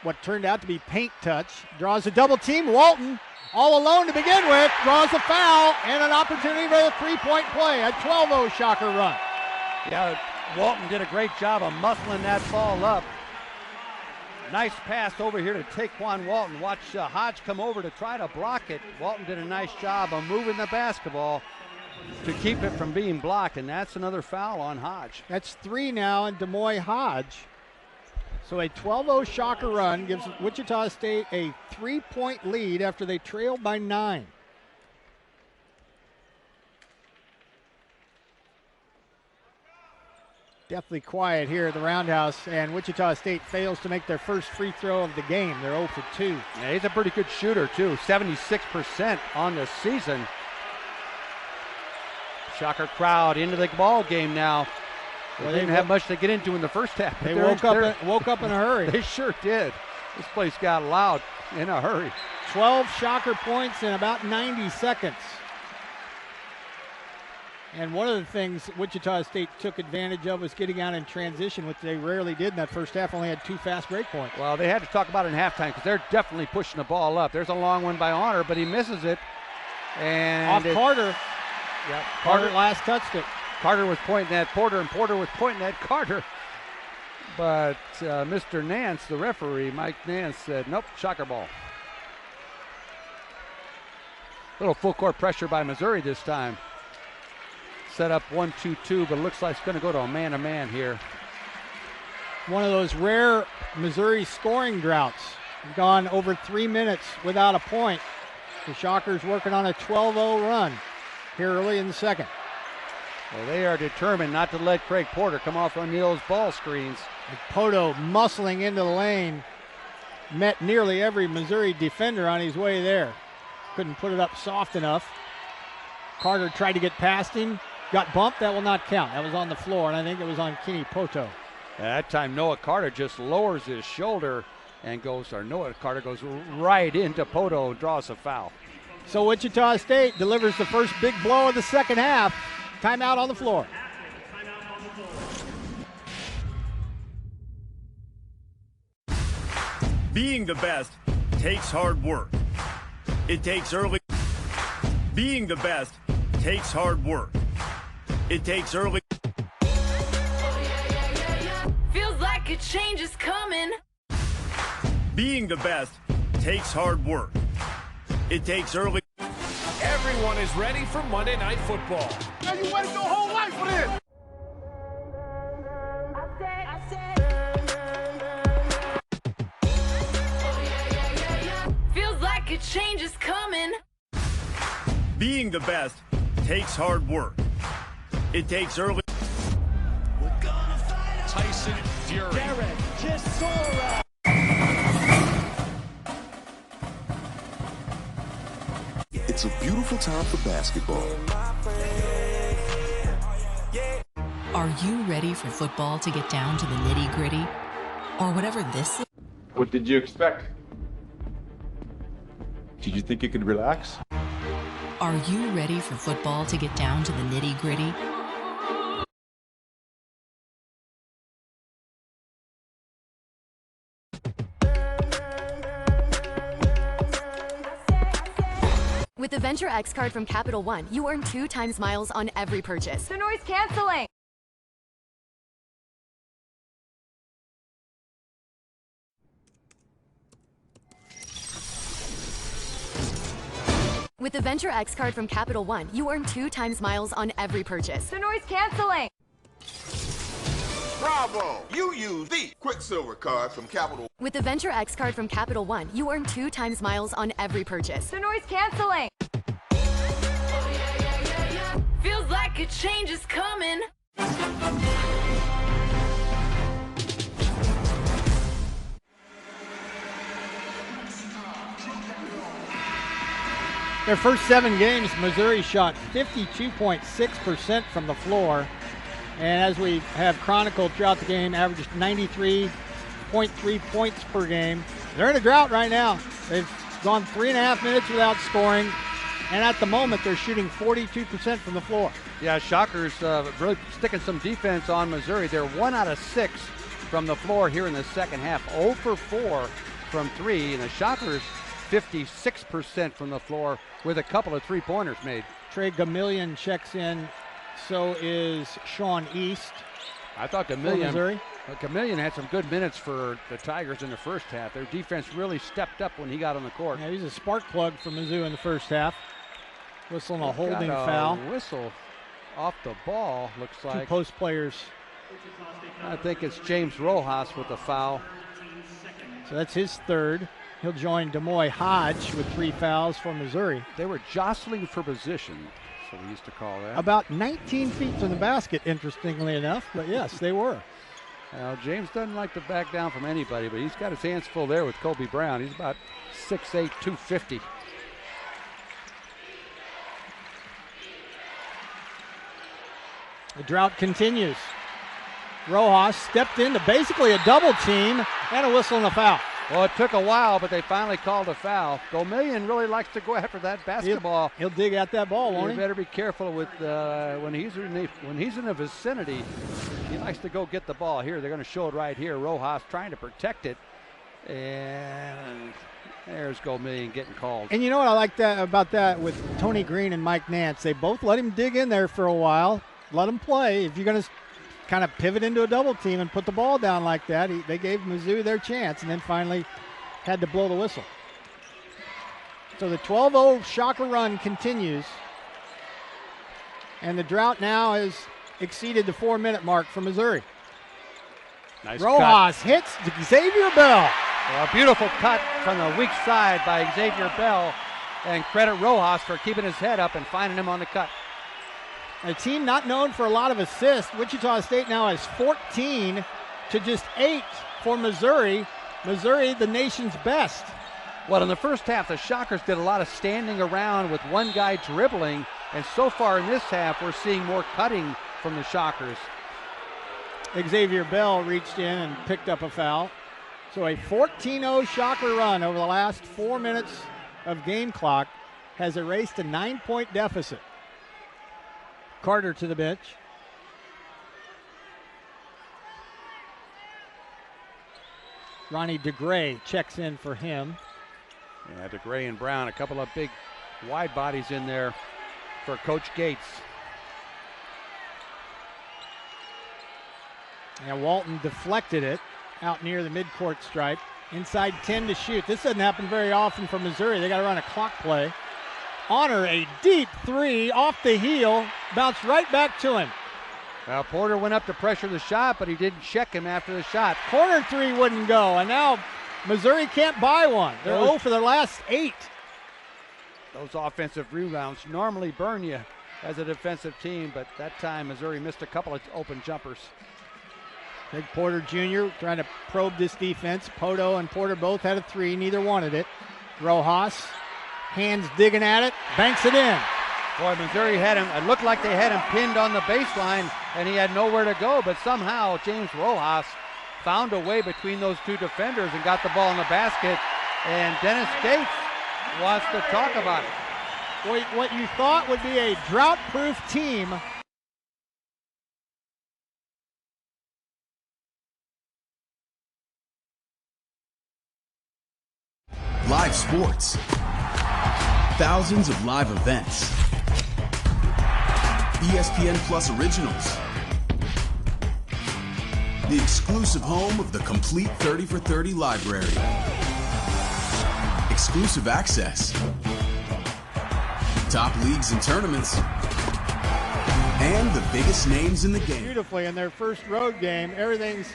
what turned out to be paint touch, draws a double team. Walton, all alone to begin with, draws a foul and an opportunity for a 3-point play. A 12-0 Shocker run. Yeah, Walton did a great job of muscling that ball up. Nice pass over here to Taquan Walton. Watch Hodge come over to try to block it. Walton did a nice job of moving the basketball to keep it from being blocked, and that's another foul on Hodge. That's 3 now, and Demoy Hodge So a 12-0 Shocker run gives Wichita State a 3-point lead after they trailed by 9. Definitely quiet here at the Roundhouse, and Wichita State fails to make their first free throw of the game. They're 0 for 2. Yeah, he's a pretty good shooter, too. 76% on the season. Shocker crowd into the ball game now. They didn't have much to get into in the first half. They woke up in a hurry. They sure did. This place got loud in a hurry. 12 Shocker points in about 90 seconds. And one of the things Wichita State took advantage of was getting out in transition, which they rarely did in that first half. Only had 2 fast break points. Well, they had to talk about it in halftime because they're definitely pushing the ball up. There's a long one by Honor, but he misses it. And off Carter. Yep. Carter last touched it. Carter was pointing at Porter, and Porter was pointing at Carter. But Mr. Nance, the referee, Mike Nance, said, nope, Shocker ball. Little full court pressure by Missouri this time. Set up 1-2-2, but it looks like it's going to go to a man-to-man here. One of those rare Missouri scoring droughts. We've gone over 3 minutes without a point. The Shockers working on a 12-0 run here early in the second. Well, they are determined not to let Craig Porter come off on those ball screens. And Poto muscling into the lane. Met nearly every Missouri defender on his way there. Couldn't put it up soft enough. Carter tried to get past him. Got bumped. That will not count. That was on the floor, and I think it was on Kenny Poto. At that time, Noah Carter just lowers his shoulder and Noah Carter goes right into Poto and draws a foul. So Wichita State delivers the first big blow of the second half. Timeout on the floor. Being the best takes hard work. It takes early. Being the best takes hard work. It takes early. Feels like a change is coming. Being the best takes hard work. It takes early. Everyone is ready for Monday Night Football. Now you waited your whole life for this. Feels like a change is coming. Being the best takes hard work. It takes early. Tyson Fury. It's a beautiful time for basketball. Are you ready for football to get down to the nitty-gritty? Or whatever this is? What did you expect? Did you think you could relax? Are you ready for football to get down to the nitty-gritty? With the Venture X card from Capital One, you earn 2 times miles on every purchase. The noise canceling. With the Venture X card from Capital One, you earn 2 times miles on every purchase. The noise canceling. Bravo! You use the Quicksilver card from Capital. With the Venture X card from Capital One, you earn 2 times miles on every purchase. The noise canceling. Feels like a change is coming. Their first 7 games, Missouri shot 52.6% from the floor. And as we have chronicled throughout the game, averaged 93.3 points per game. They're in a drought right now. They've gone 3.5 minutes without scoring. And at the moment, they're shooting 42% from the floor. Yeah, Shockers really sticking some defense on Missouri. They're 1 out of 6 from the floor here in the second half. 0 for 4 from 3. And the Shockers 56% from the floor with a couple of 3-pointers made. Trey Gamillion checks in. So is Sean East. I thought Gamillion had some good minutes for the Tigers in the first half. Their defense really stepped up when he got on the court. Yeah, he's a spark plug for Mizzou in the first half. Whistling a holding foul. Whistle off the ball, looks like. 2 post players I think it's James Rojas with the foul. So that's his third. He'll join Demoy Hodge with 3 fouls for Missouri. They were jostling for position, so we used to call that. About 19 feet from the basket, interestingly enough, but yes, they were. James doesn't like to back down from anybody, but he's got his hands full there with Kobe Brown. He's about 6'8", 250. The drought continues. Rojas stepped into basically a double team and a whistle and a foul. Well, it took a while, but they finally called a foul. Gomillion really likes to go after that basketball. He'll dig at that ball, won't he? You better be careful with when he's in the vicinity. He likes to go get the ball. Here, they're going to show it right here. Rojas trying to protect it, and there's Gomillion getting called. And you know what I like about that with Tony Green and Mike Nance? They both let him dig in there for a while, let him play. If you're going to kind of pivot into a double team and put the ball down like that, they gave Mizzou their chance and then finally had to blow the whistle. So the 12-0 Shocker run continues, and the drought now has exceeded the 4-minute mark for Missouri. Nice Rojas cut. hits Xavier Bell. A beautiful cut from the weak side by Xavier Bell, and credit Rojas for keeping his head up and finding him on the cut. A team not known for a lot of assists. Wichita State now has 14 to just 8 for Missouri. Missouri, the nation's best. Well, in the first half, the Shockers did a lot of standing around with one guy dribbling, and so far in this half, we're seeing more cutting from the Shockers. Xavier Bell reached in and picked up a foul. So a 14-0 Shocker run over the last 4 minutes of game clock has erased a 9-point deficit. Carter to the bench. Ronnie DeGray checks in for him. Yeah, DeGray and Brown, a couple of big wide bodies in there for Coach Gates. And Walton deflected it out near the midcourt stripe. Inside 10 to shoot. This doesn't happen very often for Missouri. They got to run a clock play. Honor a deep three off the heel, bounced right back to him. Well, Porter went up to pressure the shot, but he didn't check him after the shot. Corner three wouldn't go, and now Missouri can't buy one. They're 0 for their last 8. Those offensive rebounds normally burn you as a defensive team, but that time Missouri missed a couple of open jumpers. Craig Porter Jr. trying to probe this defense. Poto and Porter both had a 3, neither wanted it. Rojas, hands digging at it, banks it in. Boy, Missouri had him, it looked like they had him pinned on the baseline and he had nowhere to go, but somehow James Rojas found a way between those two defenders and got the ball in the basket, and Dennis Gates wants to talk about it. What you thought would be a drought-proof team live sports, thousands of live events, ESPN Plus originals, the exclusive home of the complete 30 for 30 library, exclusive access, top leagues and tournaments, and the biggest names in the game. Beautifully in their first road game. Everything's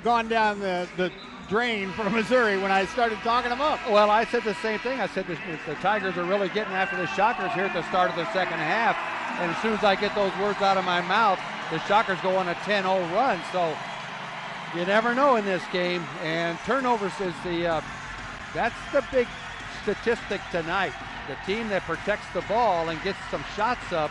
gone down the drain for Missouri when I started talking them up. Well, I said the same thing. I said the Tigers are really getting after the Shockers here at the start of the second half. And as soon as I get those words out of my mouth, the Shockers go on a 10-0 run. So you never know in this game. And turnovers is that's the big statistic tonight. The team that protects the ball and gets some shots up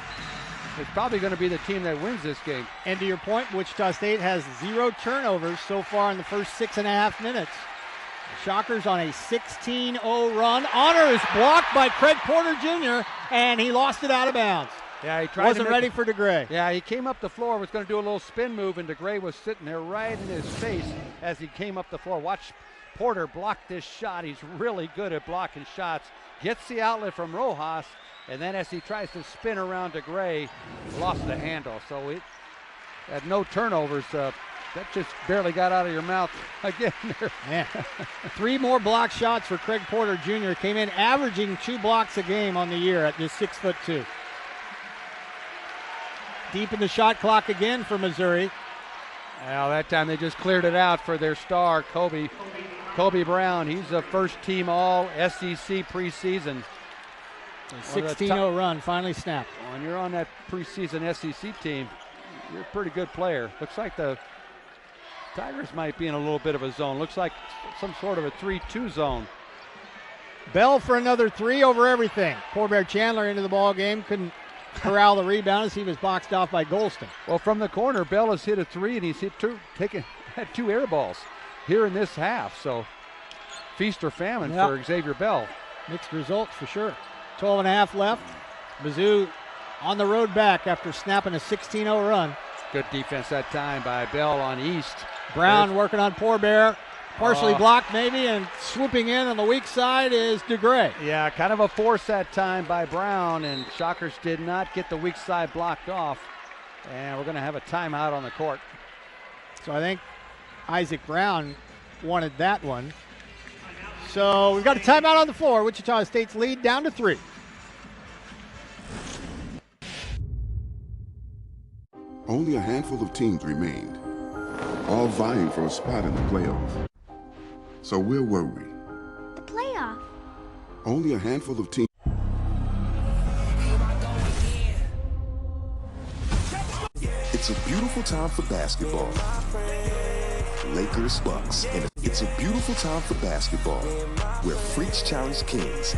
is probably going to be the team that wins this game. And to your point, Wichita State has 0 turnovers so far in the first 6.5 minutes. The Shockers on a 16-0 run. Honor is blocked by Craig Porter Jr., and he lost it out of bounds. Yeah, he tried. Wasn't ready for DeGray. Yeah, he came up the floor, was going to do a little spin move, and DeGray was sitting there right in his face as he came up the floor. Watch Porter block this shot. He's really good at blocking shots. Gets the outlet from Rojas, and then as he tries to spin around DeGray, lost the handle. So it had no turnovers. That just barely got out of your mouth again there. Yeah. 3 more block shots for Craig Porter Jr. Came in averaging 2 blocks a game on the year at just 6'2". Deep in the shot clock again for Missouri. Well, that time they just cleared it out for their star, Kobe Brown. He's a first-team All-SEC preseason. A 16-0 run finally snapped. When you're on that preseason SEC team, you're a pretty good player. Looks like the Tigers might be in a little bit of a zone. Looks like some sort of a 3-2 zone. Bell for another three over everything. Poor Bear Chandler into the ball game. Couldn't corral the rebound as he was boxed off by Golston. Well, from the corner, Bell has hit a three, and he's had two air balls here in this half. So feast or famine for Xavier Bell. Mixed results for sure. 12.5 left. Mizzou on the road back after snapping a 16-0 run. Good defense that time by Bell on East. Brown working on Poor Bear. Partially blocked maybe, and swooping in on the weak side is DeGray. Yeah, kind of a force that time by Brown, and Shockers did not get the weak side blocked off. And we're going to have a timeout on the court. So I think Isaac Brown wanted that one. So we've got a timeout on the floor. Wichita State's lead down to 3. Only a handful of teams remained, all vying for a spot in the playoff. So where were we? The playoff. Only a handful of teams. It's a beautiful time for basketball. Lakers, Bucks, and it's a beautiful time for basketball, where freaks challenge kings.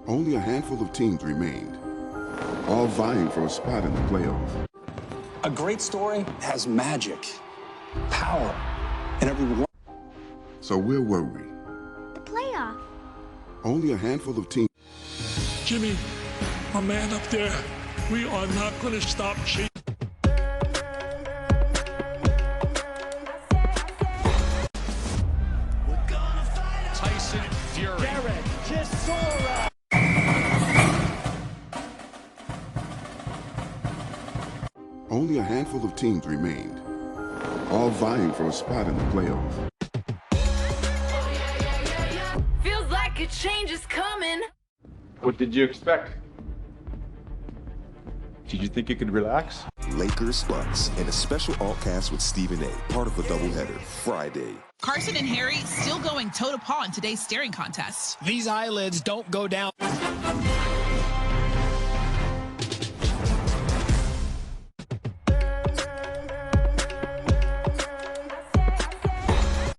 Only a handful of teams remained, all vying for a spot in the playoff. A great story has magic, power, and everyone. So where were we? The playoff. Only a handful of teams. Jimmy, my man up there, we are not going to stop chasing. Tyson Fury. Derek Chisora. Only a handful of teams remained, all vying for a spot in the playoff. Feels like a change is coming. What did you expect? Did you think you could relax? Lakers, Bucks, and a special alt-cast with Stephen A., part of a doubleheader, Friday. Carson and Harry still going toe-to-paw in today's staring contest. These eyelids don't go down.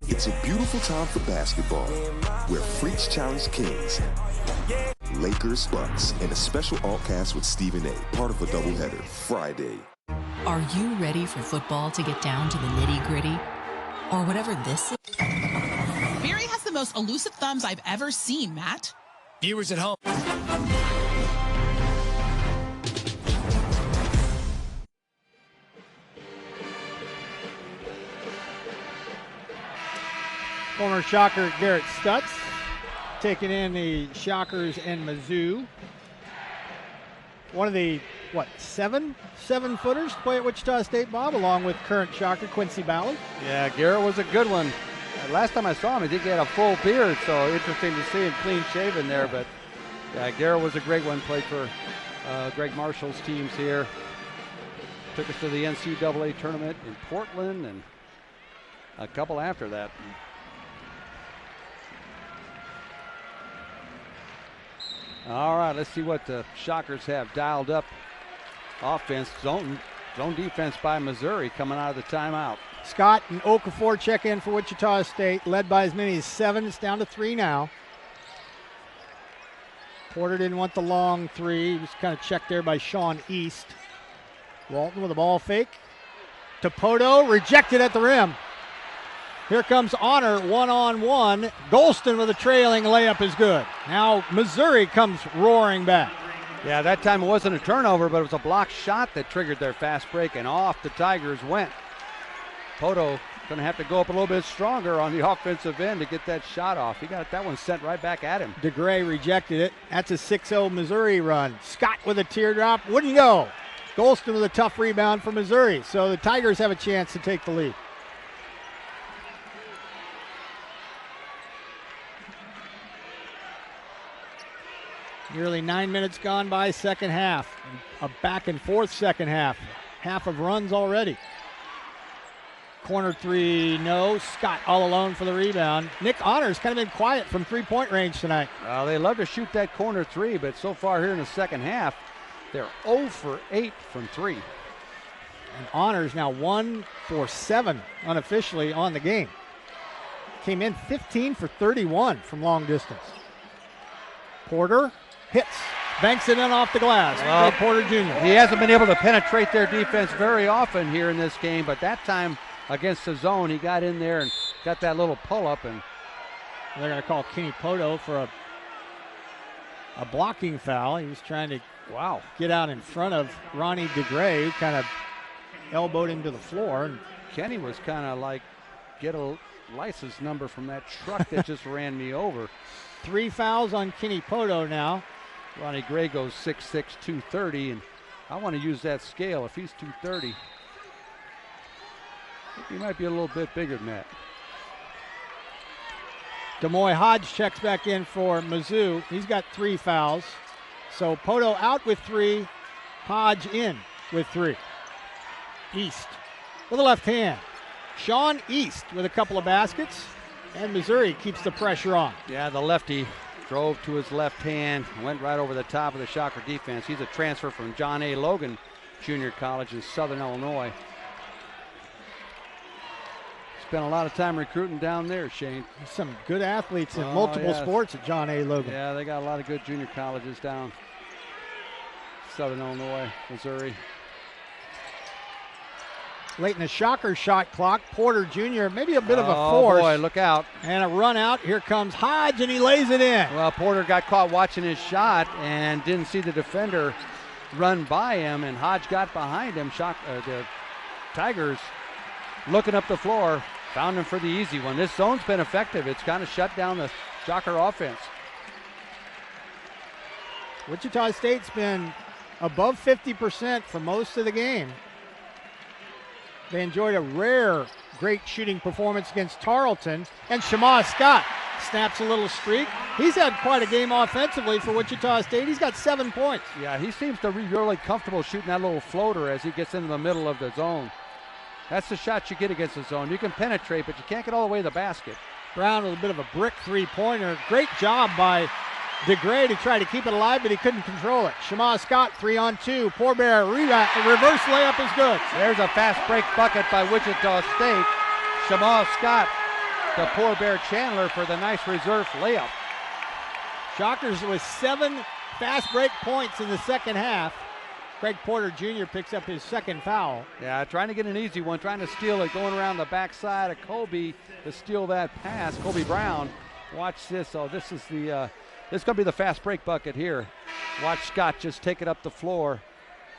It's a beautiful time for basketball, where freaks challenge kings. Lakers, Bucks, and a special alt-cast with Stephen A., part of a doubleheader, Friday. Are you ready for football to get down to the nitty-gritty? Or whatever this is? Barry has the most elusive thumbs I've ever seen, Matt. Viewers at home. Former Shocker Garrett Stutz taking in the Shockers and Mizzou. One of the, seven-footers to play at Wichita State, Bob, along with current Shocker Quincy Ballard. Yeah, Garrett was a good one. Last time I saw him, I think he had a full beard, so interesting to see him clean-shaven there. But yeah, Garrett was a great one, played for Greg Marshall's teams here. Took us to the NCAA tournament in Portland and a couple after that. All right, let's see what the Shockers have dialed up. Offense, zone defense by Missouri coming out of the timeout. Scott and Okafor check in for Wichita State, led by as many as 7. It's down to 3 now. Porter didn't want the long 3. He was kind of checked there by Sean East. Walton with a ball fake. Topoto rejected at the rim. Here comes Honor, one-on-one. Golston with a trailing layup is good. Now Missouri comes roaring back. Yeah, that time it wasn't a turnover, but it was a blocked shot that triggered their fast break, and off the Tigers went. Poto going to have to go up a little bit stronger on the offensive end to get that shot off. He got that one sent right back at him. DeGray rejected it. That's a 6-0 Missouri run. Scott with a teardrop. Wouldn't go. Golston with a tough rebound for Missouri. So the Tigers have a chance to take the lead. Nearly 9 minutes gone by second half. A back and forth second half. Half of runs already. Corner three, no. Scott all alone for the rebound. Nick Honors kind of been quiet from three-point range tonight. Well, they love to shoot that corner three, but so far here in the second half, they're 0 for 8 from three. And Honors now 1 for 7 unofficially on the game. Came in 15 for 31 from long distance. Porter hits, banks it in off the glass. Well, Porter Jr. He hasn't been able to penetrate their defense very often here in this game, but that time against the zone, he got in there and got that little pull-up. And they're going to call Kenny Poto for a blocking foul. He was trying to get out in front of Ronnie DeGray, who kind of elbowed him to the floor. And Kenny was kind of like, get a license number from that truck that just ran me over. 3 fouls on Kenny Poto now. Ronnie Gray goes 6'6", 230, and I want to use that scale. If he's 230, he might be a little bit bigger than that. Demoy Hodge checks back in for Mizzou. He's got 3 fouls. So Poto out with 3, Hodge in with 3. East with a left hand. Sean East with a couple of baskets, and Missouri keeps the pressure on. Yeah, the lefty drove to his left hand, went right over the top of the Shocker defense. He's a transfer from John A. Logan Junior College in Southern Illinois. Spent a lot of time recruiting down there, Shane. Some good athletes in multiple sports at John A. Logan. Yeah, they got a lot of good junior colleges down Southern Illinois, Missouri. Late in the Shocker shot clock, Porter Jr., maybe a bit of a force. Oh, boy, look out. And a run out. Here comes Hodge, and he lays it in. Well, Porter got caught watching his shot and didn't see the defender run by him, and Hodge got behind him. The Tigers looking up the floor, found him for the easy one. This zone's been effective. It's kind of shut down the Shocker offense. Wichita State's been above 50% for most of the game. They enjoyed a rare great shooting performance against Tarleton, and Shema Scott snaps a little streak. He's had quite a game offensively for Wichita State. He's got 7 points. Yeah, he seems to be really comfortable shooting that little floater as he gets into the middle of the zone. That's the shot you get against the zone. You can penetrate, but you can't get all the way to the basket. Brown with a bit of a brick three-pointer. Great job by DeGray to try to keep it alive, but he couldn't control it. Shema Scott, 3-on-2. Poorbear, reverse layup is good. There's a fast break bucket by Wichita State. Shema Scott to Poorbear Chandler for the nice reserve layup. Shockers with 7 fast break points in the second half. Craig Porter Jr. picks up his second foul. Yeah, trying to get an easy one, trying to steal it, going around the backside of Kobe to steal that pass. Kobe Brown, watch this. Oh, this is the this is going to be the fast break bucket here. Watch Scott just take it up the floor.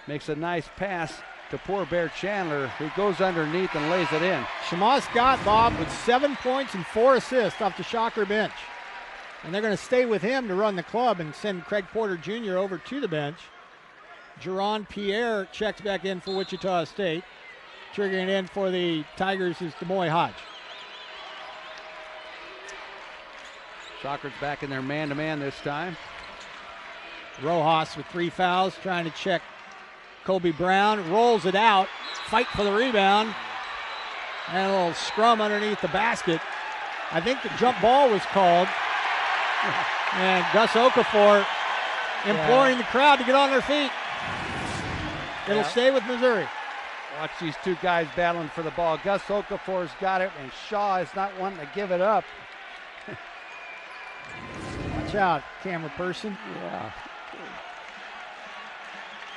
Makes a nice pass to Poorbear Chandler, who goes underneath and lays it in. Shema Scott, Bob, with 7 points and 4 assists off the Shocker bench. And they're going to stay with him to run the club and send Craig Porter Jr. over to the bench. Jerron Pierre checks back in for Wichita State. Triggering in for the Tigers is Demoy Hodge. Shockers back in their man-to-man this time. Rojas with 3 fouls, trying to check Kobe Brown. Rolls it out. Fight for the rebound. And a little scrum underneath the basket. I think the jump ball was called. And Gus Okafor imploring the crowd to get on their feet. It'll stay with Missouri. Watch these two guys battling for the ball. Gus Okafor's got it, and Shaw is not wanting to give it up. Watch out, camera person. Yeah.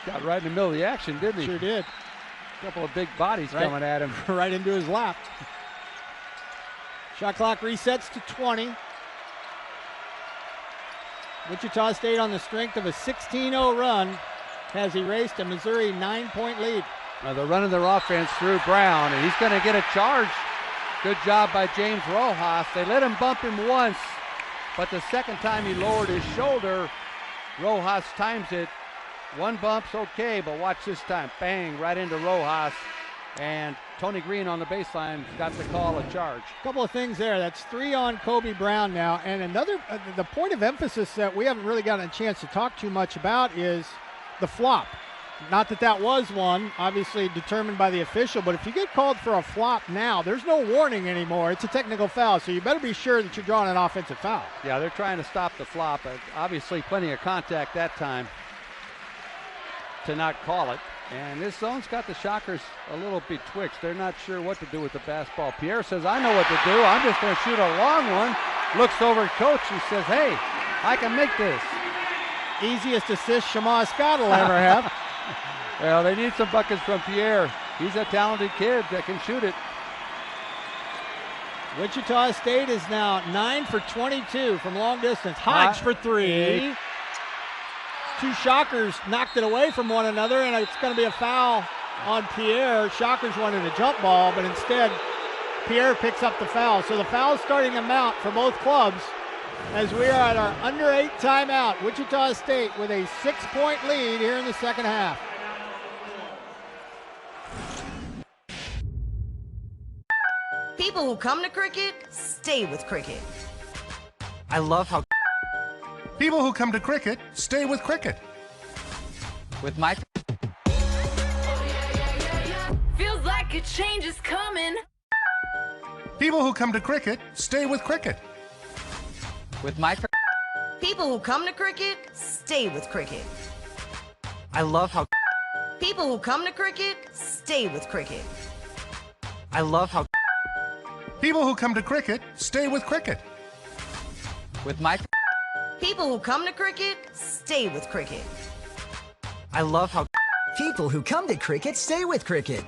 Got right in the middle of the action, didn't he? Sure did. A couple of big bodies coming at him. Right into his lap. Shot clock resets to 20. Wichita State, on the strength of a 16-0 run, has erased a Missouri 9-point lead. They're running their offense through Brown, and he's going to get a charge. Good job by James Rojas. They let him bump him once, but the second time he lowered his shoulder, Rojas times it. 1 bump's okay, but watch this time. Bang, right into Rojas. And Tony Green on the baseline got the call, a charge. A couple of things there. That's 3 on Kobe Brown now. And another, the point of emphasis that we haven't really gotten a chance to talk too much about is the flop. Not that that was one, obviously determined by the official, but if you get called for a flop now, there's no warning anymore. It's a technical foul, so you better be sure that you're drawing an offensive foul. Yeah, they're trying to stop the flop. Obviously plenty of contact that time to not call it. And this zone's got the Shockers a little betwixt. They're not sure what to do with the basketball. Pierre says, I know what to do. I'm just going to shoot a long one. Looks over at coach and says, hey, I can make this. Easiest assist Shema Scott will ever have. Well, they need some buckets from Pierre. He's a talented kid that can shoot it. Wichita State is now 9 for 22 from long distance. Hodge for 3. Two Shockers knocked it away from one another, and it's going to be a foul on Pierre. Shockers wanted a jump ball, but instead Pierre picks up the foul. So the foul's starting to mount for both clubs as we are at our under 8 timeout. Wichita State with a 6-point lead here in the second half. People who come to cricket, stay with cricket. I love how people who come to cricket, stay with cricket. With my Feels like a change is coming. People who come to cricket, stay with cricket. With my People who come to cricket, stay with cricket. I love how People who come to cricket, stay with cricket. I love how people who come to cricket, stay with cricket. With my People who come to cricket, stay with cricket. I love how people who come to cricket stay with cricket.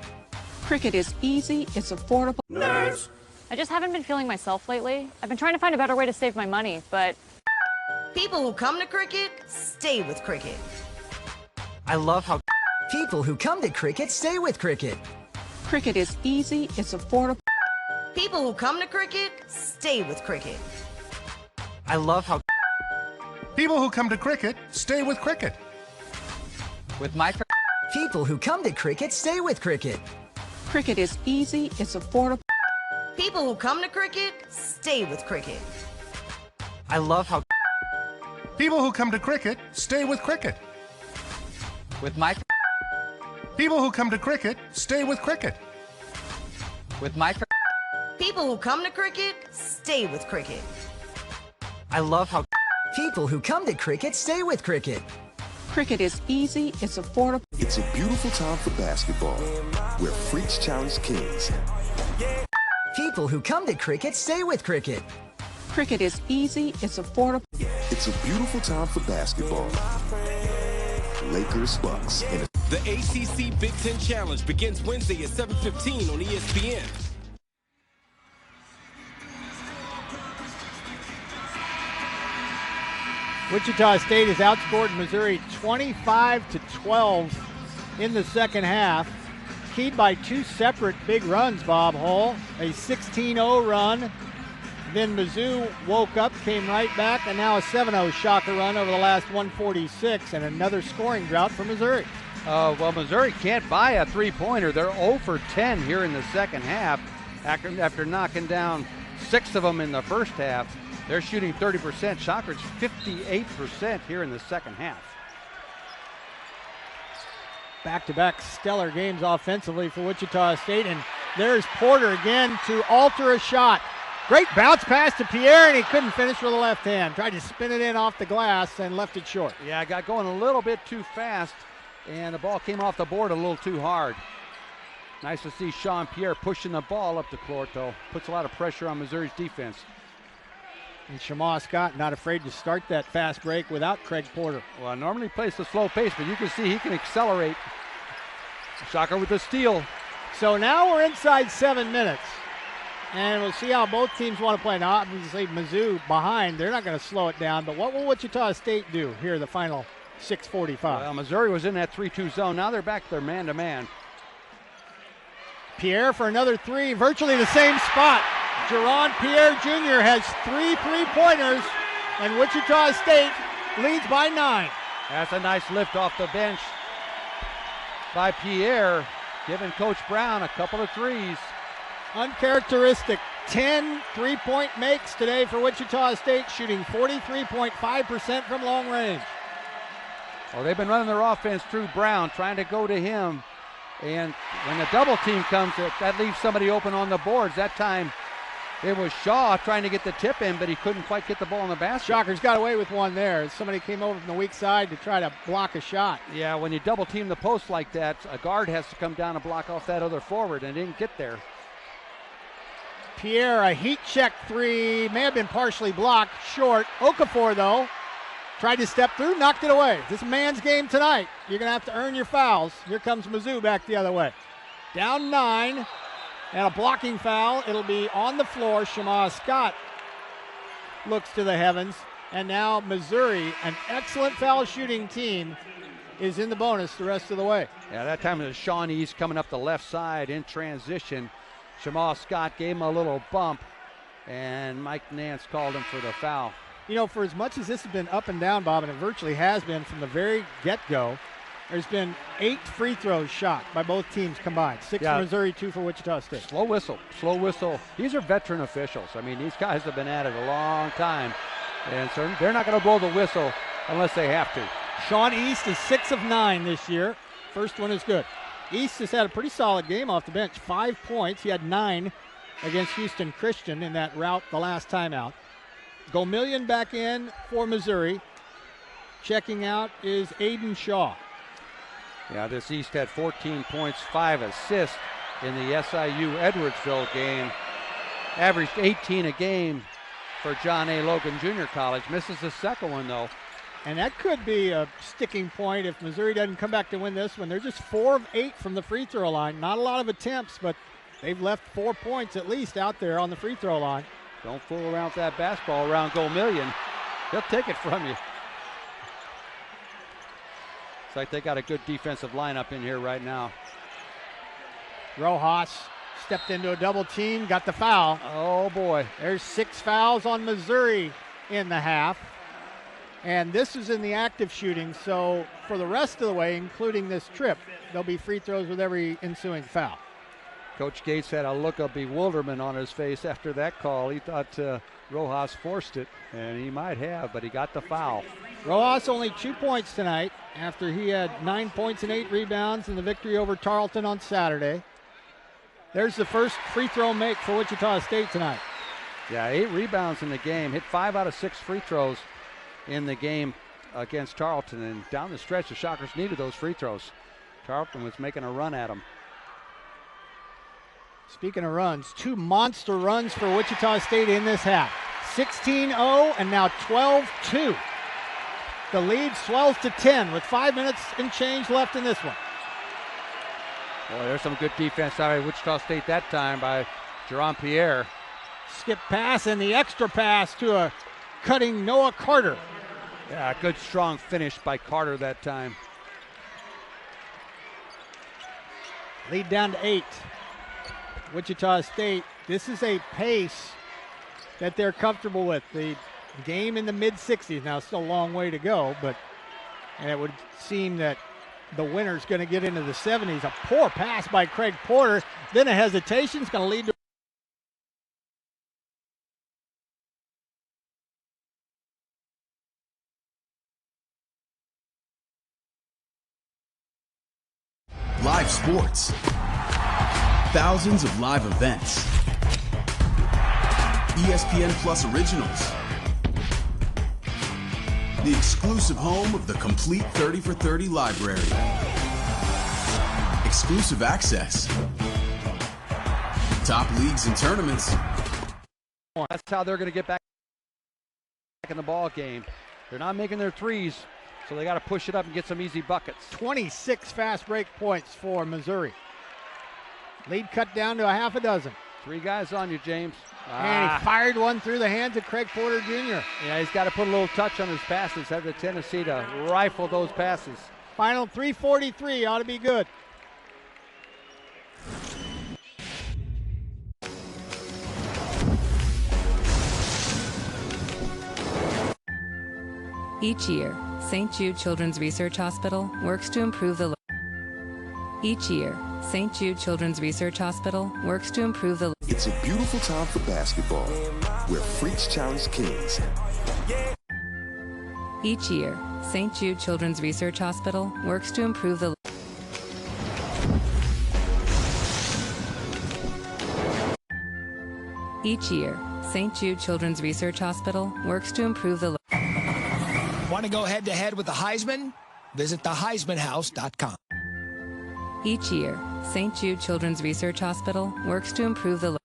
Cricket is easy, it's affordable. Nerds! I just haven't been feeling myself lately. I've been trying to find a better way to save my money, but people who come to cricket, stay with cricket. I love how people who come to cricket stay with cricket. Cricket is easy, it's affordable. People who come to cricket, stay with cricket. I love how people who come to cricket, stay with cricket. With my people who come to cricket, stay with cricket. Cricket is easy, it's affordable. People who come to cricket, stay with cricket. I love how people who come to cricket, stay with cricket. With my people who come to cricket, stay with cricket. With my people who come to cricket, stay with cricket. I love how people who come to cricket, stay with cricket. Cricket is easy, it's affordable. It's a beautiful time for basketball, where freaks challenge kings. People who come to cricket, stay with cricket. Cricket is easy, it's affordable. It's a beautiful time for basketball. Lakers, Bucks. The ACC Big Ten Challenge begins Wednesday at 7:15 on ESPN. Wichita State has outscored Missouri 25-12 in the second half, keyed by two separate big runs, Bob Hull. A 16-0 run, then Mizzou woke up, came right back, and now a 7-0 Shocker run over the last 146, and another scoring drought for Missouri. Well, Missouri can't buy a three-pointer. They're 0 for 10 here in the second half after knocking down 6 of them in the first half. They're shooting 30%. Shockers 58% here in the second half. Back-to-back stellar games offensively for Wichita State, and there's Porter again to alter a shot. Great bounce pass to Pierre, and he couldn't finish with the left hand. Tried to spin it in off the glass and left it short. Yeah, got going a little bit too fast, and the ball came off the board a little too hard. Nice to see Sean Pierre pushing the ball up the court, though. Puts a lot of pressure on Missouri's defense. And Shema Scott not afraid to start that fast break without Craig Porter. Well, normally plays the slow pace, but you can see he can accelerate. Shocker with the steal. So now we're inside 7 minutes. And we'll see how both teams want to play. Now, obviously, Mizzou behind. They're not going to slow it down. But what will Wichita State do here the final 6:45? Well, Missouri was in that 3-2 zone. Now they're back to their man-to-man. Pierre for another three, virtually the same spot. Jerron Pierre Jr. has 3 3-pointers, and Wichita State leads by 9. That's a nice lift off the bench by Pierre, giving Coach Brown a couple of threes. Uncharacteristic 10 3-point makes today for Wichita State, shooting 43.5% from long range. Well, they've been running their offense through Brown, trying to go to him. And when the double team comes, that leaves somebody open on the boards. That time it was Shaw trying to get the tip in, but he couldn't quite get the ball in the basket. Shockers got away with one there. Somebody came over from the weak side to try to block a shot. Yeah, when you double team the post like that, a guard has to come down and block off that other forward, and didn't get there. Pierre, a heat check three, may have been partially blocked, short. Okafor, though, tried to step through, knocked it away. This is a man's game tonight. You're going to have to earn your fouls. Here comes Mizzou back the other way. Down 9, and a blocking foul. It'll be on the floor. Shema Scott looks to the heavens. And now Missouri, an excellent foul shooting team, is in the bonus the rest of the way. Yeah, that time it was Shawnee's coming up the left side in transition. Shema Scott gave him a little bump, and Mike Nance called him for the foul. You know, for as much as this has been up and down, Bob, and it virtually has been from the very get-go, there's been 8 free throws shot by both teams combined. 6 for Missouri, 2 for Wichita State. Slow whistle, slow whistle. These are veteran officials. I mean, these guys have been at it a long time, and so they're not going to blow the whistle unless they have to. Sean East is 6 of 9 this year. First one is good. East has had a pretty solid game off the bench. 5 points. He had 9 against Houston Christian in that rout the last time out. Gomillion back in for Missouri. Checking out is Aiden Shaw. Yeah, this East had 14 points, 5 assists in the SIU Edwardsville game. Averaged 18 a game for John A. Logan Junior College. Misses the second one, though. And that could be a sticking point if Missouri doesn't come back to win this one. They're just 4 of 8 from the free throw line. Not a lot of attempts, but they've left 4 points at least out there on the free throw line. Don't fool around with that basketball around Gomillion. He'll take it from you. It's like they got a good defensive lineup in here right now. Rojas stepped into a double team, got the foul. Oh boy. There's 6 fouls on Missouri in the half. And this is in the active shooting, so for the rest of the way, including this trip, there'll be free throws with every ensuing foul. Coach Gates had a look of bewilderment on his face after that call. He thought Rojas forced it, and he might have, but he got the foul. Rojas only 2 points tonight after he had 9 points and 8 rebounds in the victory over Tarleton on Saturday. There's the first free throw make for Wichita State tonight. Yeah, 8 rebounds in the game, hit 5 out of 6 free throws in the game against Tarleton, and down the stretch the Shockers needed those free throws. Tarleton was making a run at them. Speaking of runs, 2 monster runs for Wichita State in this half. 16-0 and now 12-2. The lead swells to 10 with 5 minutes and change left in this one. Boy, there's some good defense out of Wichita State that time by Jerome Pierre. Skip pass and the extra pass to a cutting Noah Carter. Yeah, good strong finish by Carter that time. Lead down to 8. Wichita State, this is a pace that they're comfortable with. The game in the mid-60s. Now, still a long way to go, but and it would seem that the winner's going to get into the 70s. A poor pass by Craig Porter, then a hesitation is going to lead to live sports. Thousands of live events. ESPN Plus originals. The exclusive home of the complete 30 for 30 library. Exclusive access. Top leagues and tournaments. That's how they're going to get back in the ball game. They're not making their threes, so they got to push it up and get some easy buckets. 26 fast break points for Missouri. Lead cut down to a half a dozen. 3 guys on you, James. And he fired one through the hands of Craig Porter Jr. Yeah, he's got to put a little touch on his passes, have the tendency to rifle those passes. Final 3:43 ought to be good. Each year, St. Jude Children's Research Hospital works to improve the It's a beautiful time for basketball, where freaks challenge kings. Each year, St. Jude Children's Research Hospital works to improve the Each year, St. Jude Children's Research Hospital works to improve the Want to go head-to-head with the Heisman? Visit theheismanhouse.com. Each year, St. Jude Children's Research Hospital works to improve the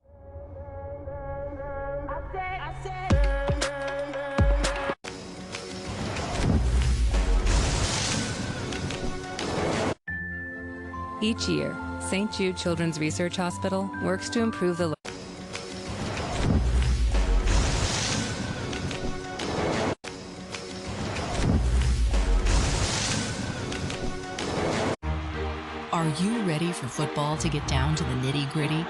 Each year, St. Jude Children's Research Hospital works to improve the Are you ready for football to get down to the nitty-gritty?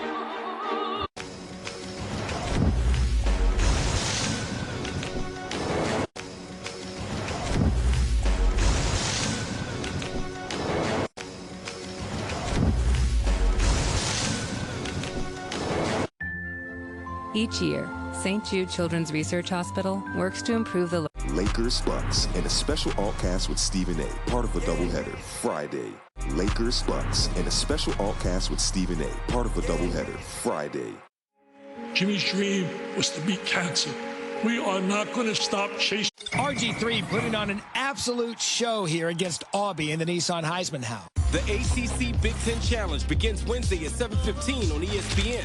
Each year, St. Jude Children's Research Hospital works to improve the Lakers Bucks and a special altcast with Stephen A. Part of a doubleheader Friday. Lakers Bucks and a special altcast with Stephen A. Part of a doubleheader Friday. Jimmy's dream was to beat cancer. We are not going to stop chasing. RG3 putting on an absolute show here against Aubie in the Nissan Heisman House. The ACC Big Ten Challenge begins Wednesday at 7:15 on ESPN.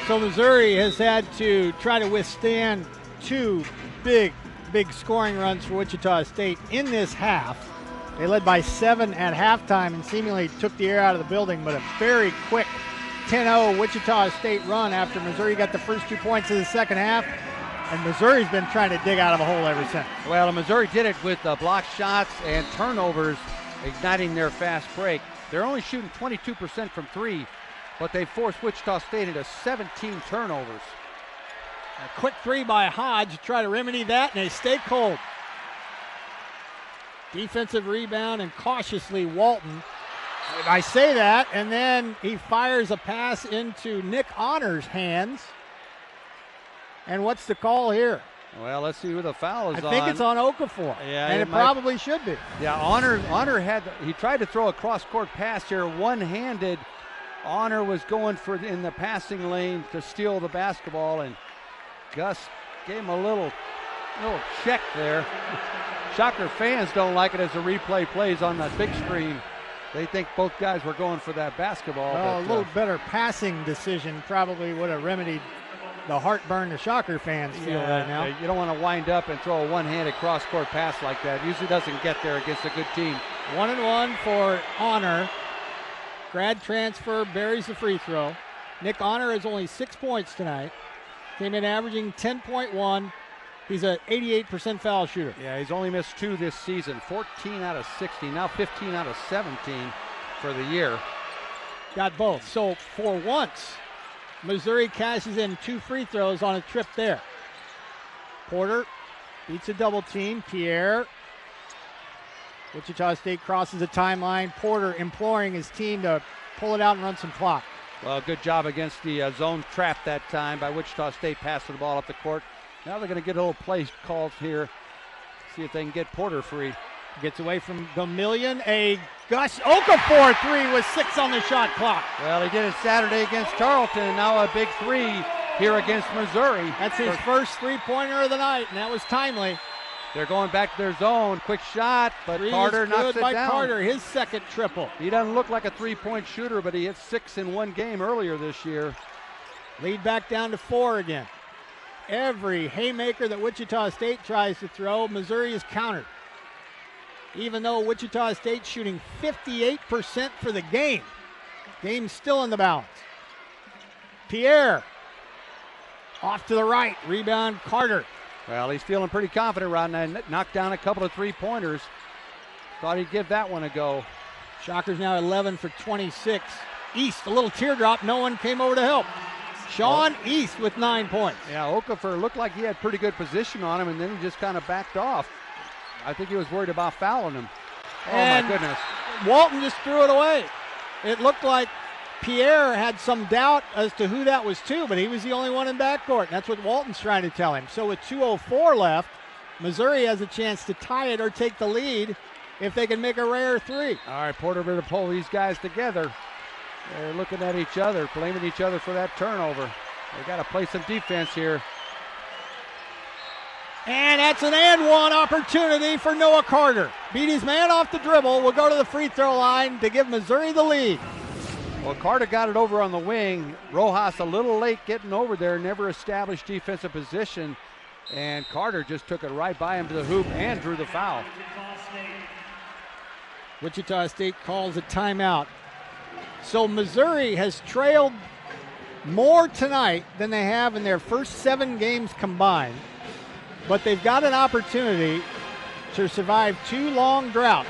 So Missouri has had to try to withstand two big scoring runs for Wichita State in this half. They led by 7 at halftime and seemingly took the air out of the building, but a very quick 10-0 Wichita State run after Missouri got the first 2 points of the second half, and Missouri's been trying to dig out of a hole ever since. Well, Missouri did it with blocked shots and turnovers, igniting their fast break. They're only shooting 22% from three, but they forced Wichita State into 17 turnovers. A quick three by Hodge to try to remedy that, and they stay cold. Defensive rebound, and cautiously Walton. I say that, and then he fires a pass into Nick Honor's hands. And what's the call here? Well, let's see who the foul is on. I think it's on Okafor, yeah, and it probably should be. Yeah, Honor he tried to throw a cross-court pass here, one-handed. Honor was going for in the passing lane to steal the basketball, and Gus gave him a little check there. Shocker fans don't like it as the replay plays on that big screen. They think both guys were going for that basketball. Well, a little better passing decision probably would have remedied the heartburn the Shocker fans feel right now. You don't want to wind up and throw a one-handed cross-court pass like that. Usually doesn't get there against a good team. 1-1 for Honor. Grad transfer buries the free throw. Nick Honor has only 6 points tonight. Came in averaging 10.1. He's an 88% foul shooter. Yeah, he's only missed 2 this season. 14 out of 16, now 15 out of 17 for the year. Got both. So for once, Missouri cashes in 2 free throws on a trip there. Porter beats a double team. Pierre. Wichita State crosses the timeline. Porter imploring his team to pull it out and run some clock. Well, good job against the zone trap that time by Wichita State, passing the ball up the court. Now they're going to get a little play calls here. See if they can get Porter free. Gets away from Gamillion. A Gus Okafor 3 with 6 on the shot clock. Well, he did it Saturday against Tarleton, and now a big 3 here against Missouri. That's his first three-pointer of the night, and that was timely. They're going back to their zone. Quick shot, but Carter knocks it by down. Carter, his second triple. He doesn't look like a three-point shooter, but he hit 6 in one game earlier this year. Lead back down to 4 again. Every haymaker that Wichita State tries to throw, Missouri is countered. Even though Wichita State's shooting 58% for the game. Game's still in the balance. Pierre off to the right. Rebound Carter. Well, he's feeling pretty confident right now. Knocked down a couple of three-pointers. Thought he'd give that one a go. Shockers now 11 for 26. East, a little teardrop. No one came over to help. Sean East with 9 points. Yeah, Okafor looked like he had pretty good position on him, and then he just kind of backed off. I think he was worried about fouling him. Oh, and my goodness. Walton just threw it away. It looked like Pierre had some doubt as to who that was to, but he was the only one in backcourt. That's what Walton's trying to tell him. So with 2:04 left, Missouri has a chance to tie it or take the lead if they can make a rare three. All right, Porter better pull these guys together. They're looking at each other, blaming each other for that turnover. They got to play some defense here. And that's an and one opportunity for Noah Carter. Beat his man off the dribble, will go to the free throw line to give Missouri the lead. Well, Carter got it over on the wing. Rojas a little late getting over there, never established defensive position. And Carter just took it right by him to the hoop and drew the foul. Wichita State calls a timeout. So Missouri has trailed more tonight than they have in their first 7 games combined. But they've got an opportunity to survive 2 long droughts.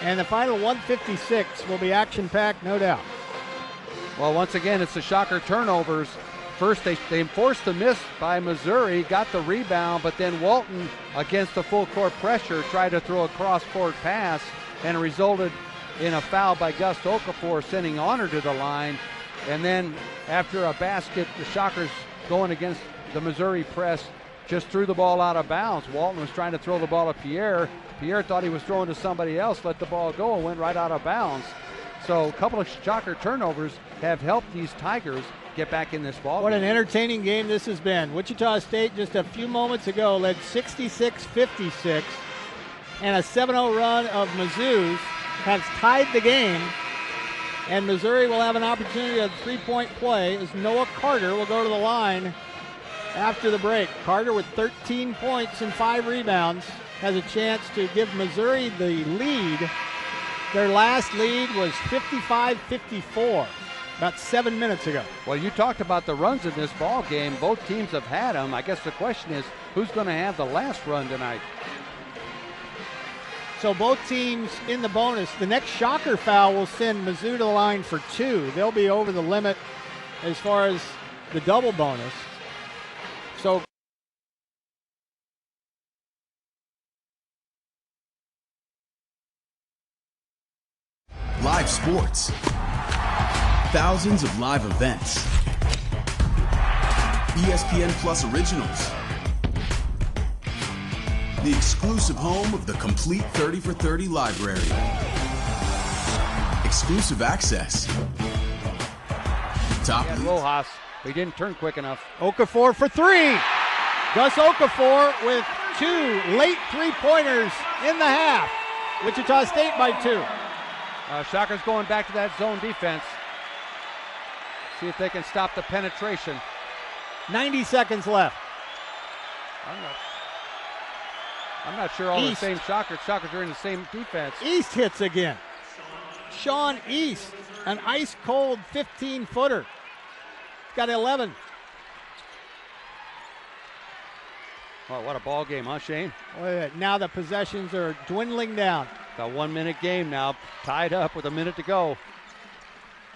And the final 156 will be action-packed, no doubt. Well, once again, it's the Shocker turnovers. First, they enforced the miss by Missouri, got the rebound, but then Walton, against the full-court pressure, tried to throw a cross-court pass, and it resulted in a foul by Gus Okafor, sending Honor to the line. And then after a basket, the Shockers going against the Missouri press just threw the ball out of bounds. Walton was trying to throw the ball to Pierre. Pierre thought he was throwing to somebody else, let the ball go, and went right out of bounds. So a couple of Shocker turnovers have helped these Tigers get back in this ball What game. an entertaining game this has been. Wichita State just a few moments ago led 66-56, and a 7-0 run of Mizzou's has tied the game. And Missouri will have an opportunity at 3-point play as Noah Carter will go to the line after the break. Carter with 13 points and 5 rebounds has a chance to give Missouri the lead. Their last lead was 55-54 about 7 minutes ago. Well, you talked about the runs in this ball game. Both teams have had them. I guess the question is, who's going to have the last run tonight? So both teams in the bonus. The next Shocker foul will send Mizzou to the line for 2. They'll be over the limit as far as the double bonus. So Live sports. Thousands of live events. ESPN Plus originals. The exclusive home of the complete 30 for 30 library. Exclusive access. Top Yeah, Rojas, he didn't turn quick enough. Okafor for 3. Gus Okafor with 2 late 3-pointers in the half. Wichita State by 2. Shockers going back to that zone defense. See if they can stop the penetration. 90 seconds left. I'm not sure all East. the same Shockers are in the same defense. East hits again. Sean East, an ice-cold 15-footer. Got 11. Well, what a ball game, huh, Shane? Well, now the possessions are dwindling down. It's a 1-minute game now, tied up with a minute to go.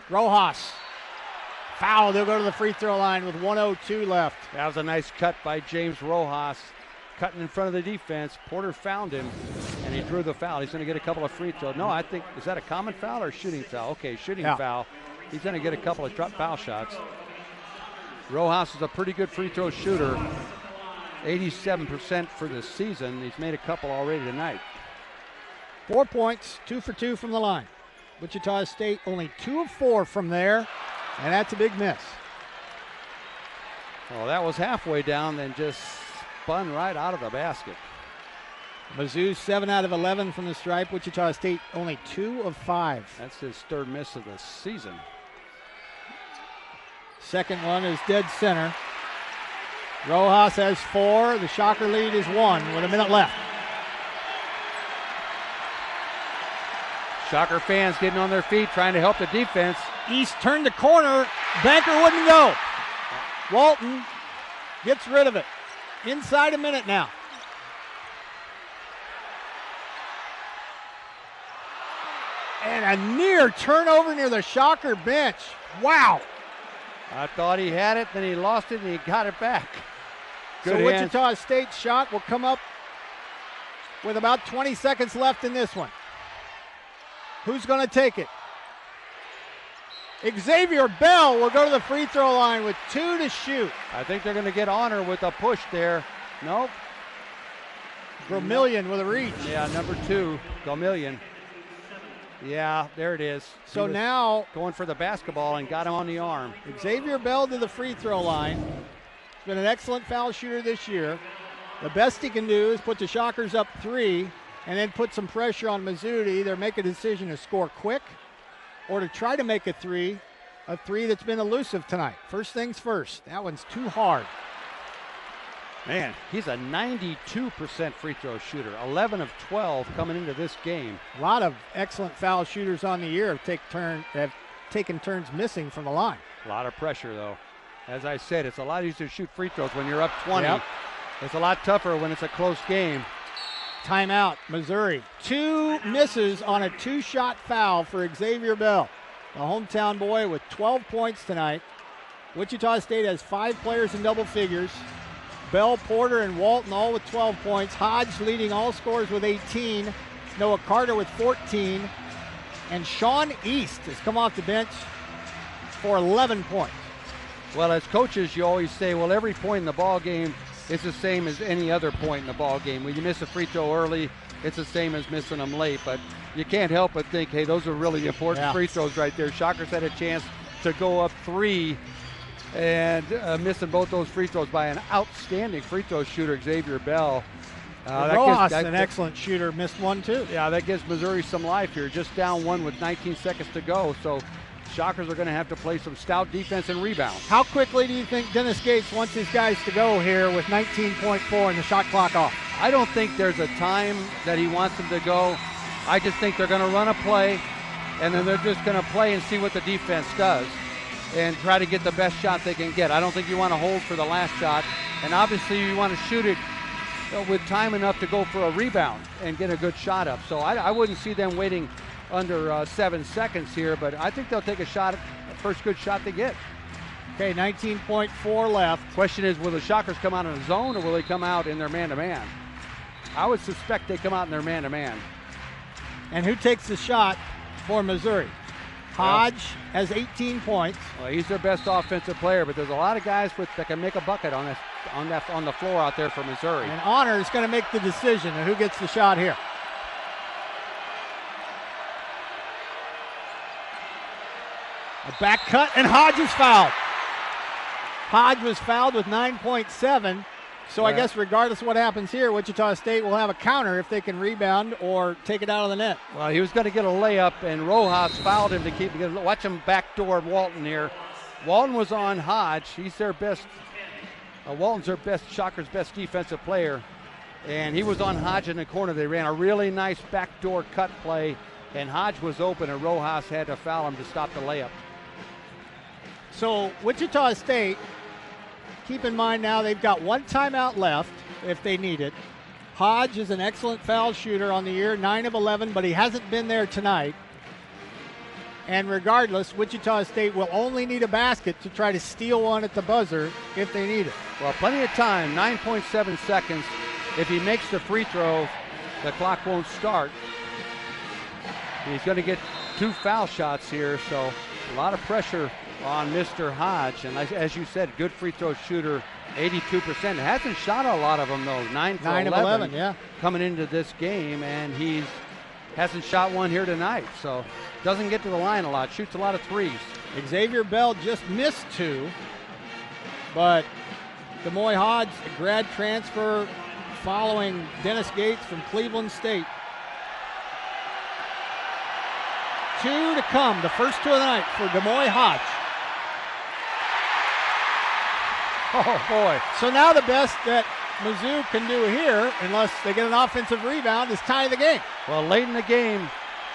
Rojas. Foul. They'll go to the free throw line with 1:02 left. That was a nice cut by James Rojas, cutting in front of the defense. Porter found him, and he drew the foul. He's going to get a couple of free throws. No, I think, is that a common foul or a shooting foul? Okay, shooting foul. He's going to get a couple of foul shots. Rojas is a pretty good free throw shooter. 87% for the season. He's made a couple already tonight. 4 points, 2 for 2 from the line. Wichita State only 2 of 4 from there, and that's a big miss. Well, that was halfway down, then just spun right out of the basket. Mizzou 7 out of 11 from the stripe. Wichita State only 2 of 5. That's his 3rd miss of the season. Second one is dead center. Rojas has 4. The Shocker lead is 1 with a minute left. Shocker fans getting on their feet, trying to help the defense. East turned the corner. Banker wouldn't go. Walton gets rid of it. Inside a minute now. And a near turnover near the Shocker bench. Wow. I thought he had it, then he lost it, and he got it back. Good So hands. Wichita State's shot will come up with about 20 seconds left in this one. Who's going to take it? Xavier Bell will go to the free throw line with 2 to shoot. I think they're going to get on her with a push there. Nope. Vermillion with a reach. Yeah, number 2, Vermillion. Yeah, there it is. So now going for the basketball and got him on the arm. Xavier Bell to the free throw line. He's been an excellent foul shooter this year. The best he can do is put the Shockers up 3 and then put some pressure on Mizzou to either make a decision to score quick or to try to make a three that's been elusive tonight. First things first. That one's too hard. Man, he's a 92% free throw shooter, 11 of 12 coming into this game. A lot of excellent foul shooters on the year have taken turns missing from the line. A lot of pressure, though. As I said, it's a lot easier to shoot free throws when you're up 20. Yep. It's a lot tougher when it's a close game. Timeout, Missouri. 2 misses on a 2-shot foul for Xavier Bell. The hometown boy with 12 points tonight. Wichita State has 5 players in double figures. Bell, Porter, and Walton all with 12 points. Hodge leading all scorers with 18. Noah Carter with 14. And Sean East has come off the bench for 11 points. Well, as coaches, you always say, well, every point in the ball game is the same as any other point in the ball game. When you miss a free throw early, it's the same as missing them late. But you can't help but think, hey, those are really important free throws right there. Shockers had a chance to go up 3 and missing both those free throws by an outstanding free throw shooter, Xavier Bell. Rojas, an excellent shooter, missed one too. Yeah, that gives Missouri some life here. Just down 1 with 19 seconds to go. So Shockers are going to have to play some stout defense and rebound. How quickly do you think Dennis Gates wants his guys to go here with 19.4 and the shot clock off? I don't think there's a time that he wants them to go. I just think they're going to run a play, and then they're just going to play and see what the defense does and try to get the best shot they can get. I don't think you want to hold for the last shot, and obviously you want to shoot it with time enough to go for a rebound and get a good shot up. So I wouldn't see them waiting under 7 seconds here, but I think they'll take a shot, first good shot they get. Okay, 19.4 left. Question is, will the Shockers come out in a zone or will they come out in their man-to-man? I would suspect they come out in their man-to-man. And who takes the shot for Missouri? Hodge has 18 points. Well, he's their best offensive player, but there's a lot of guys that can make a bucket on the floor out there for Missouri. And Honor is going to make the decision of who gets the shot here. A back cut, and Hodge is fouled. Hodge was fouled with 9.7. So I guess regardless of what happens here, Wichita State will have a counter if they can rebound or take it out of the net. Well, he was going to get a layup, and Rojas fouled him to keep it. Watch him backdoor Walton here. Walton was on Hodge. He's their best. Walton's their best, Shockers' best defensive player. And he was on Hodge in the corner. They ran a really nice backdoor cut play, and Hodge was open, and Rojas had to foul him to stop the layup. So Wichita State, keep in mind now they've got 1 timeout left if they need it. Hodge is an excellent foul shooter on the year, 9 of 11, but he hasn't been there tonight. And regardless, Wichita State will only need a basket to try to steal one at the buzzer if they need it. Well, plenty of time, 9.7 seconds. If he makes the free throw, the clock won't start. He's going to get 2 foul shots here, so a lot of pressure on Mr. Hodge. And as you said, good free throw shooter, 82%. Hasn't shot a lot of them, though. 9 for 11, yeah. Coming into this game, and he hasn't shot one here tonight. So doesn't get to the line a lot, shoots a lot of threes. Xavier Bell just missed 2, but Demoy Hodge, a grad transfer following Dennis Gates from Cleveland State. 2 to come, the first 2 of the night for Demoy Hodge. Oh, boy. So now the best that Mizzou can do here, unless they get an offensive rebound, is tie the game. Well, late in the game,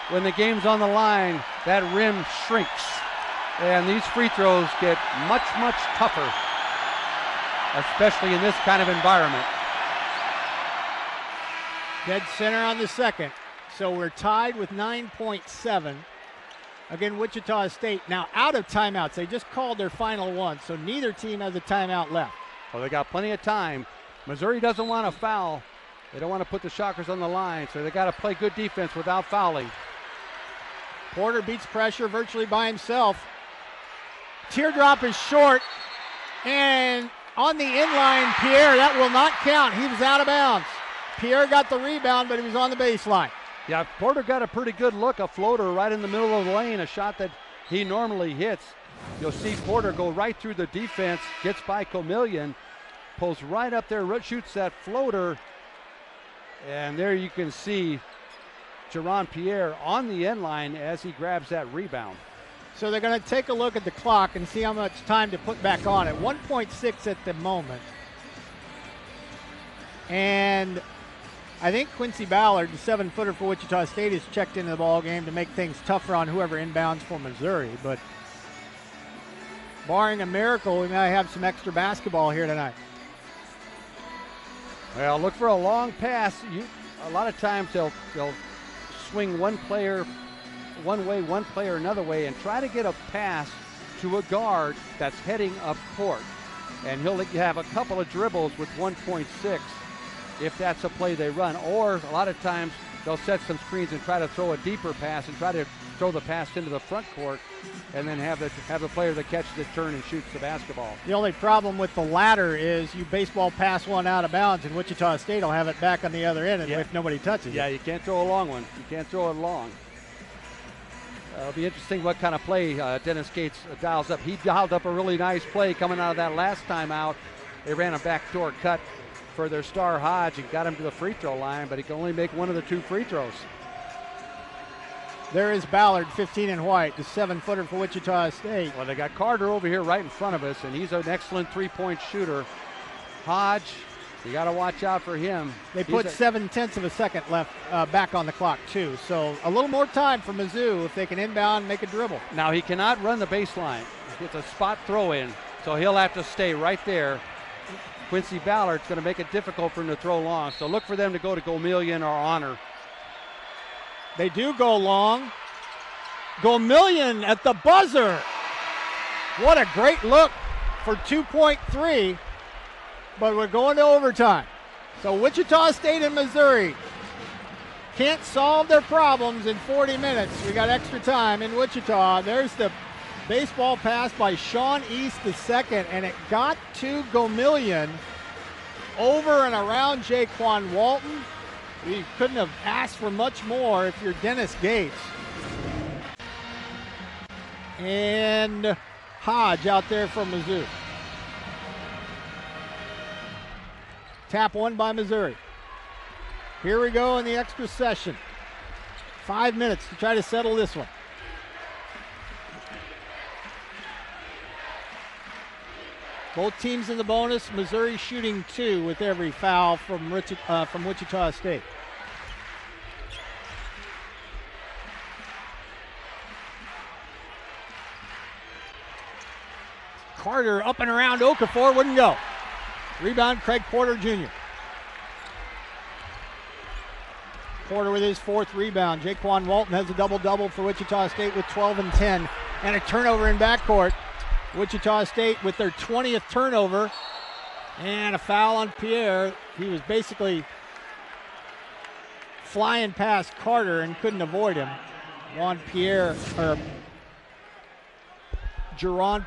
when the game's on the line, that rim shrinks. And these free throws get much, much tougher, especially in this kind of environment. Dead center on the second. So we're tied with 9.7. Again, Wichita State now out of timeouts. They just called their final one, so neither team has a timeout left. Well, they got plenty of time. Missouri doesn't want to foul. They don't want to put the Shockers on the line, so they got to play good defense without fouling. Porter beats pressure virtually by himself. Teardrop is short, and on the inline, Pierre, that will not count. He was out of bounds. Pierre got the rebound, but he was on the baseline. Yeah, Porter got a pretty good look, a floater right in the middle of the lane, a shot that he normally hits. You'll see Porter go right through the defense, gets by Comillion, pulls right up there, shoots that floater, and there you can see Jerron Pierre on the end line as he grabs that rebound. So they're going to take a look at the clock and see how much time to put back on it. 1.6 at the moment. And I think Quincy Ballard, the 7-footer for Wichita State, has checked into the ball game to make things tougher on whoever inbounds for Missouri. But barring a miracle, we may have some extra basketball here tonight. Well, look for a long pass. A lot of times they'll swing one player one way, one player another way, and try to get a pass to a guard that's heading up court. And he'll have a couple of dribbles with 1.6 if that's a play they run. Or a lot of times they'll set some screens and try to throw a deeper pass and try to throw the pass into the front court and then have the player that catches it turn and shoots the basketball. The only problem with the latter is you baseball pass one out of bounds, and Wichita State will have it back on the other end if nobody touches it. Yeah, you can't throw a long one. You can't throw it long. It'll be interesting what kind of play Dennis Gates dials up. He dialed up a really nice play coming out of that last time out. They ran a backdoor cut for their star Hodge and got him to the free throw line, but he can only make one of the two free throws. There is Ballard, 15 in white, the 7-footer for Wichita State. Well, they got Carter over here right in front of us, and he's an excellent three-point shooter. Hodge, you got to watch out for him. They put 7/10 of a second left back on the clock, too. So a little more time for Mizzou if they can inbound and make a dribble. Now, he cannot run the baseline. It's a spot throw-in, so he'll have to stay right there. Quincy Ballard's going to make it difficult for him to throw long, so look for them to go to Gomillion or Honor. They do go long. Gomillion at the buzzer. What a great look for 2.3, but we're going to overtime. So Wichita State and Missouri can't solve their problems in 40 minutes. We got extra time in Wichita. There's the baseball pass by Sean East II, and it got to Gomillion over and around Jaquan Walton. You couldn't have asked for much more if you're Dennis Gates. And Hodge out there for Mizzou. Tap one by Missouri. Here we go in the extra session. 5 minutes to try to settle this one. Both teams in the bonus. Missouri shooting 2 with every foul from Wichita State. Carter up and around Okafor, wouldn't go. Rebound, Craig Porter Jr. Porter with his 4th rebound. Jaquan Walton has a double-double for Wichita State with 12 and 10. And a turnover in backcourt. Wichita State with their 20th turnover. And a foul on Pierre. He was basically flying past Carter and couldn't avoid him. Jerron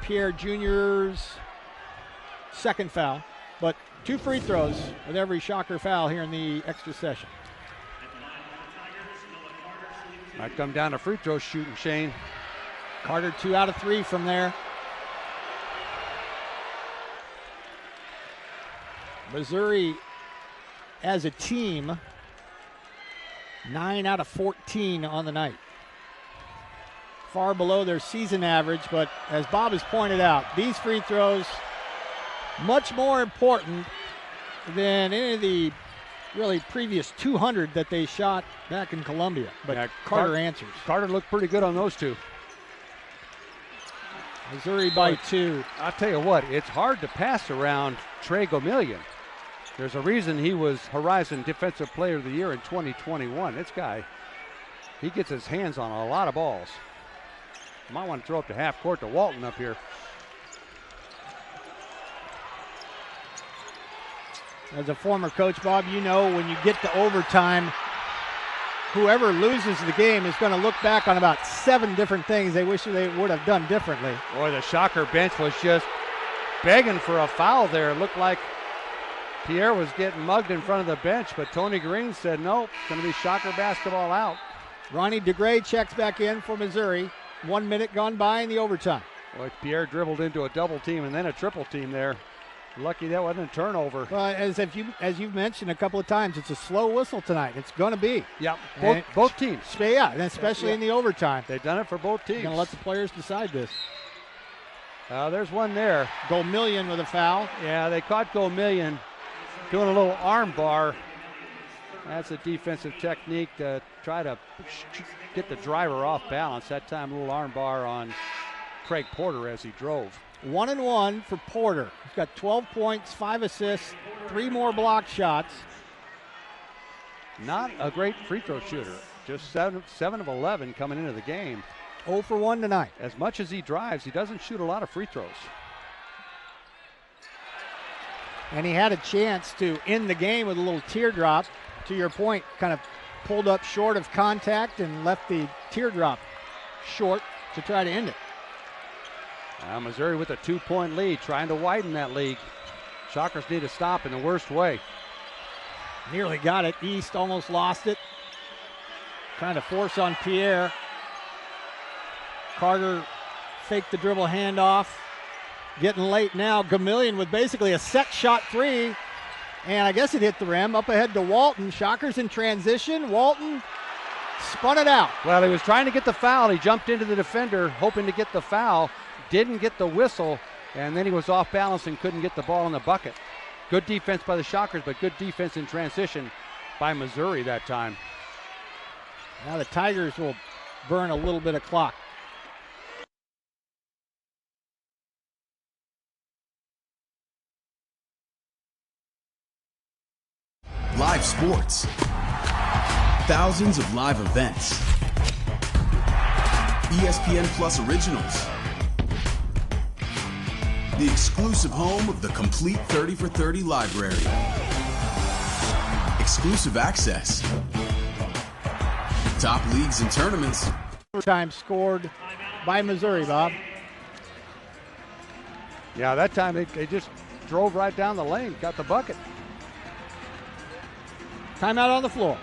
Pierre Jr.'s 2nd foul. But 2 free throws with every Shocker foul here in the extra session. Might come down to free throw shooting, Shane. Carter 2 out of 3 from there. Missouri as a team, 9 out of 14 on the night. Far below their season average, but as Bob has pointed out, these free throws much more important than any of the really previous 200 that they shot back in Columbia. But yeah, Carter answers. Carter looked pretty good on those 2. Missouri by 2. I'll tell you what, it's hard to pass around Trey Gomillion. There's a reason he was Horizon Defensive Player of the Year in 2021. This guy, he gets his hands on a lot of balls. Might want to throw up to half court to Walton up here. As a former coach, Bob, you know when you get to overtime, whoever loses the game is going to look back on about 7 different things they wish they would have done differently. Boy, the Shocker bench was just begging for a foul there. It looked like Pierre was getting mugged in front of the bench, but Tony Green said, nope, it's going to be Shocker basketball out. Ronnie DeGray checks back in for Missouri. 1 minute gone by in the overtime. Boy, Pierre dribbled into a double team and then a triple team there. Lucky that wasn't a turnover. Well, as you've mentioned a couple of times, it's a slow whistle tonight. It's going to be. Yeah, both teams. Yeah, and especially in the overtime. They've done it for both teams. Going to let the players decide this. There's one there. Gomillion with a foul. Yeah, they caught Gomillion doing a little arm bar. That's a defensive technique to try to get the driver off balance. That time, a little arm bar on Craig Porter as he drove. 1-1 for Porter. He's got 12 points, 5 assists, 3 more block shots. Not a great free throw shooter. Just 7 of 11 coming into the game. 0 for 1 tonight. As much as he drives, he doesn't shoot a lot of free throws. And he had a chance to end the game with a little teardrop. To your point, kind of pulled up short of contact and left the teardrop short to try to end it. Now Missouri with a 2-point lead, trying to widen that lead. Shockers need to stop in the worst way. Nearly got it. East almost lost it. Trying to force on Pierre. Carter faked the dribble handoff. Getting late now. Gomillion with basically a set shot 3. And I guess it hit the rim. Up ahead to Walton. Shockers in transition. Walton spun it out. Well, he was trying to get the foul. He jumped into the defender hoping to get the foul. Didn't get the whistle. And then he was off balance and couldn't get the ball in the bucket. Good defense by the Shockers, but good defense in transition by Missouri that time. Now the Tigers will burn a little bit of clock. Live sports. Thousands of live events. ESPN Plus originals. The exclusive home of the complete 30 for 30 library. Exclusive access. Top leagues and tournaments. Time scored by Missouri, Bob. Yeah, that time they just drove right down the lane, got the bucket. Timeout on the floor.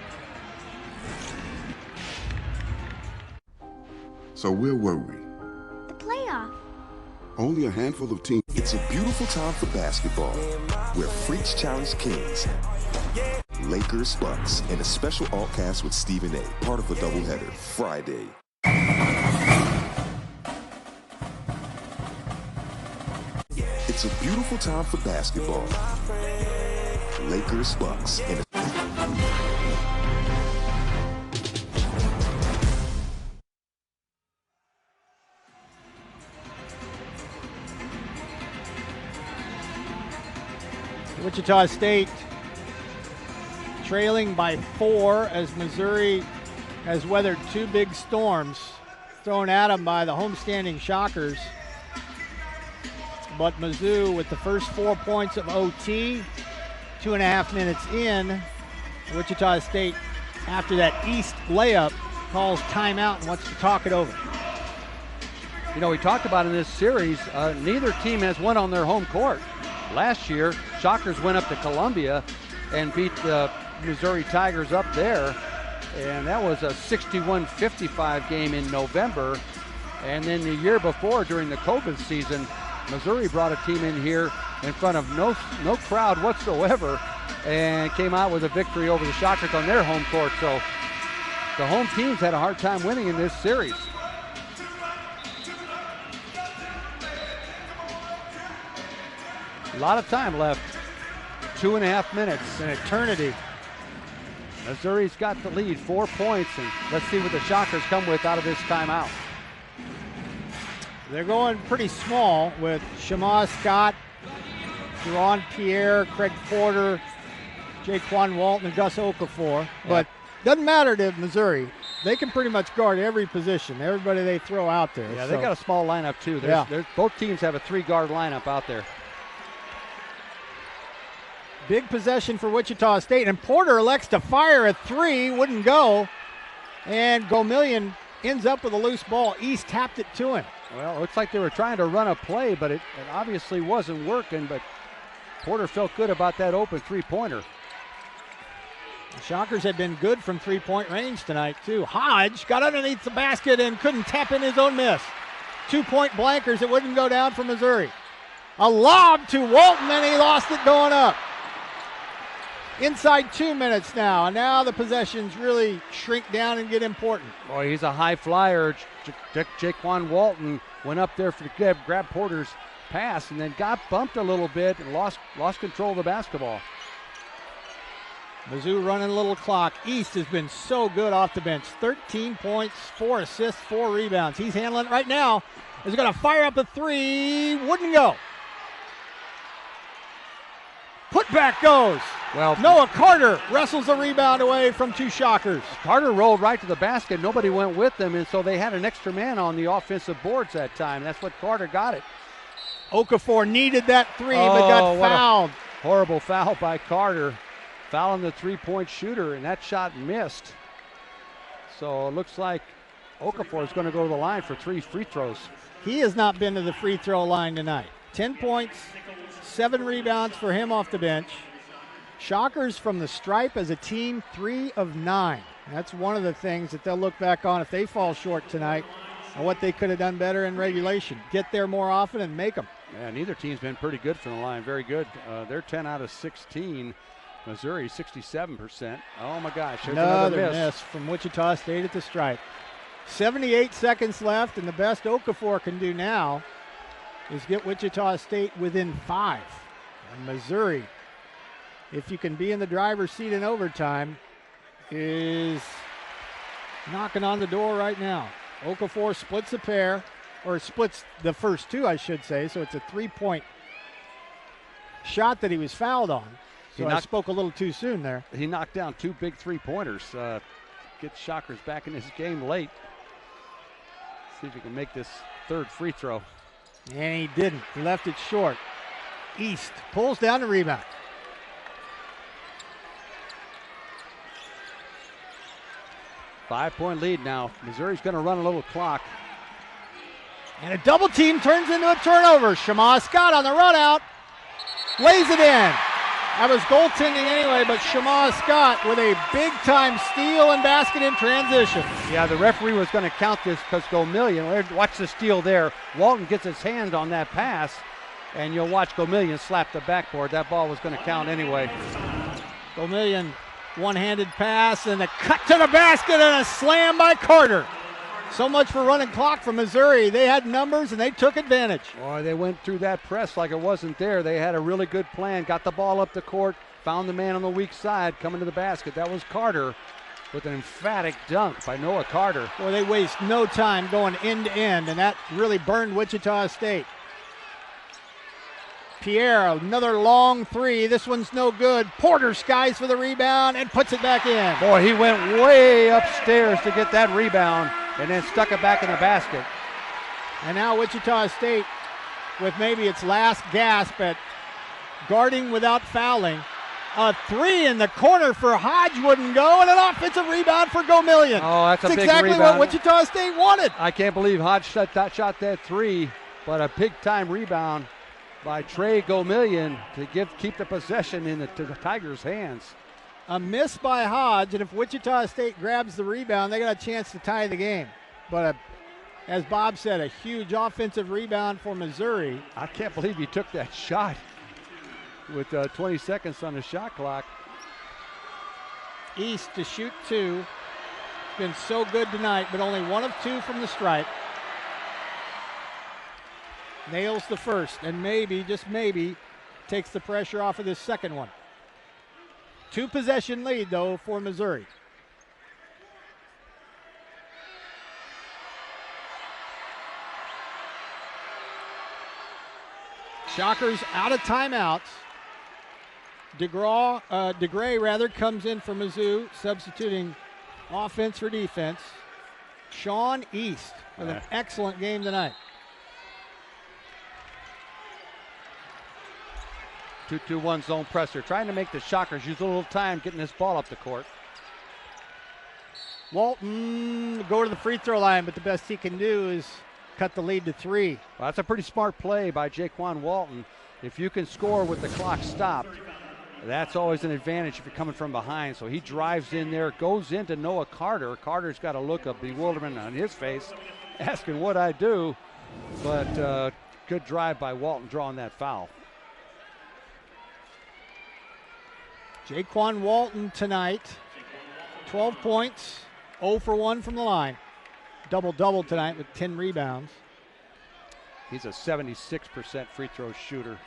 So where were we? The playoff. Only a handful of teams. It's a beautiful time for basketball, where Freaks challenge kings. Lakers, Bucks, and a special alt-cast with Stephen A., part of a doubleheader, Friday. It's a beautiful time for basketball. Lakers, Bucks, and Wichita State trailing by 4 as Missouri has weathered 2 big storms thrown at them by the homestanding Shockers. But Mizzou with the first 4 points of OT, 2.5 minutes in. Wichita State, after that East layup, calls timeout and wants to talk it over. You know, we talked about in this series, neither team has won on their home court. Last year, Shockers went up to Columbia and beat the Missouri Tigers up there. And that was a 61-55 game in November. And then the year before, during the COVID season, Missouri brought a team in here in front of no crowd whatsoever and came out with a victory over the Shockers on their home court. So the home teams had a hard time winning in this series. A lot of time left. 2.5 minutes. An eternity. Missouri's got the lead, 4 points, and let's see what the Shockers come with out of this timeout. They're going pretty small with Shamaz Scott, Deron Pierre, Craig Porter, Jaquan Walton, and Gus Okafor. But doesn't matter to Missouri. They can pretty much guard every position, everybody they throw out there. Yeah, they got a small lineup too. Both teams have a 3-guard lineup out there. Big possession for Wichita State, and Porter elects to fire a 3, wouldn't go. And Gomillion ends up with a loose ball. East tapped it to him. Well, it looks like they were trying to run a play, but it obviously wasn't working. But Porter felt good about that open three-pointer. The Shockers had been good from three-point range tonight, too. Hodge got underneath the basket and couldn't tap in his own miss. 2-point blankers that wouldn't go down for Missouri. A lob to Walton, and he lost it going up. Inside 2 minutes now, and now the possessions really shrink down and get important. Boy, he's a high flyer. Jaquan Walton went up there to grab Porter's pass and then got bumped a little bit and lost control of the basketball. Mizzou running a little clock. East has been so good off the bench. 13 points, 4 assists, 4 rebounds. He's handling it right now. He's going to fire up a three. Wouldn't go. Putback goes. Well, Noah Carter wrestles the rebound away from two Shockers. Carter rolled right to the basket. Nobody went with them, and so they had an extra man on the offensive boards that time. That's what Carter got it. Okafor needed that three, but got fouled. Horrible foul by Carter. Fouling the three-point shooter, and that shot missed. So it looks like Okafor is going to go to the line for 3 free throws. He has not been to the free throw line tonight. 10 points, 7 rebounds for him off the bench. Shockers from the stripe as a team, 3 of 9. That's one of the things that they'll look back on if they fall short tonight and what they could have done better in regulation. Get there more often and make them. Yeah, neither team's been pretty good from the line. Very good. They're 10 out of 16. Missouri, 67%. Oh, my gosh. There's another miss from Wichita State at the stripe. 78 seconds left, and the best Okafor can do now is get Wichita State within 5. And Missouri, if you can be in the driver's seat in overtime, is knocking on the door right now. Okafor splits a pair, or splits the first 2, I should say, so it's a 3-point shot that he was fouled on. So I spoke a little too soon there. He knocked down 2 big three-pointers. Gets Shockers back in this game late. See if he can make this 3rd free throw. And he didn't. He left it short. East pulls down the rebound. Five-point lead now. Missouri's going to run a little clock. And a double team turns into a turnover. Shema Scott on the run out. Lays it in. That was goaltending anyway, but Shema Scott with a big-time steal and basket in transition. Yeah, the referee was going to count this because Gomillion, watch the steal there. Walton gets his hand on that pass, and you'll watch Gomillion slap the backboard. That ball was going to count anyway. Gomillion, one-handed pass, and a cut to the basket and a slam by Carter. So much for running clock for Missouri. They had numbers, and they took advantage. Boy, they went through that press like it wasn't there. They had a really good plan, got the ball up the court, found the man on the weak side coming to the basket. That was Carter with an emphatic dunk by Noah Carter. Boy, they waste no time going end to end, and that really burned Wichita State. Pierre, another long three. This one's no good. Porter skies for the rebound and puts it back in. Boy, he went way upstairs to get that rebound and then stuck it back in the basket. And now Wichita State, with maybe its last gasp at guarding without fouling. A three in the corner for Hodge wouldn't go, and an offensive rebound for Gomillion. Oh, that's a big exactly rebound. What Wichita State wanted. I can't believe Hodge shot that three, but a big-time rebound by Trey Gomillion to keep the possession in the Tigers' hands. A miss by Hodge, and if Wichita State grabs the rebound, they got a chance to tie the game. But as Bob said, a huge offensive rebound for Missouri. I can't believe he took that shot with 20 seconds on the shot clock. East to shoot 2. Been so good tonight, but only 1 of 2 from the stripe. Nails the first, and maybe, just maybe, takes the pressure off of this second one. 2-possession lead, though, for Missouri. Shockers out of timeouts. DeGray comes in for Mizzou, substituting offense for defense. Sean East with an excellent game tonight. 2-2-1 zone presser, trying to make the Shockers use a little time getting this ball up the court. Walton go to the free throw line, but the best he can do is cut the lead to 3. Well, that's a pretty smart play by Jaquan Walton. If you can score with the clock stopped, that's always an advantage if you're coming from behind. So he drives in there, goes into Noah Carter. Carter's got a look of bewilderment on his face, asking what I do. But good drive by Walton drawing that foul. Jaquan Walton tonight, 12 points, 0 for 1 from the line. Double-double tonight with 10 rebounds. He's a 76% free throw shooter.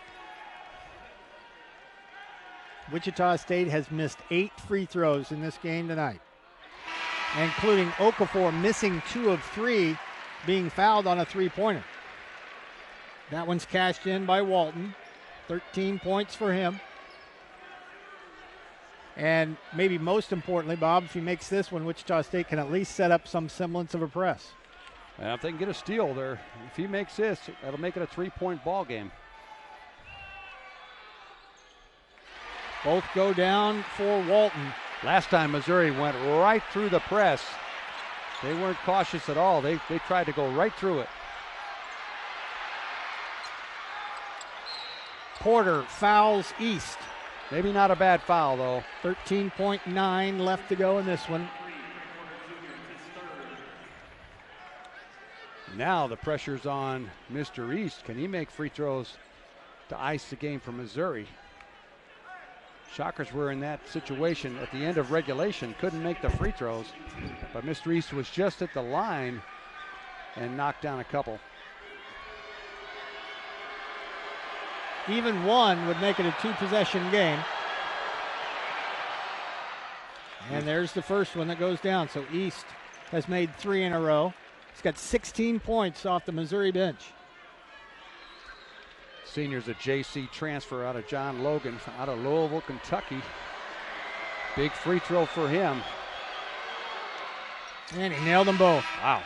Wichita State has missed 8 free throws in this game tonight, including Okafor missing 2 of 3, being fouled on a three-pointer. That one's cashed in by Walton. 13 points for him. And maybe most importantly, Bob, if he makes this one, Wichita State can at least set up some semblance of a press. And if they can get a steal there, if he makes this, that'll make it a 3-point ball game. Both go down for Walton. Last time Missouri went right through the press. They weren't cautious at all. They tried to go right through it. Porter fouls East. Maybe not a bad foul, though. 13.9 left to go in this one. Now the pressure's on Mr. East. Can he make free throws to ice the game for Missouri? Shockers were in that situation at the end of regulation, couldn't make the free throws, but Mr. East was just at the line and knocked down a couple. Even one would make it a 2-possession game. And there's the first one that goes down. So East has made 3 in a row. He's got 16 points off the Missouri bench. Senior's a JC transfer out of John Logan, out of Louisville, Kentucky. Big free throw for him. And he nailed them both. Wow.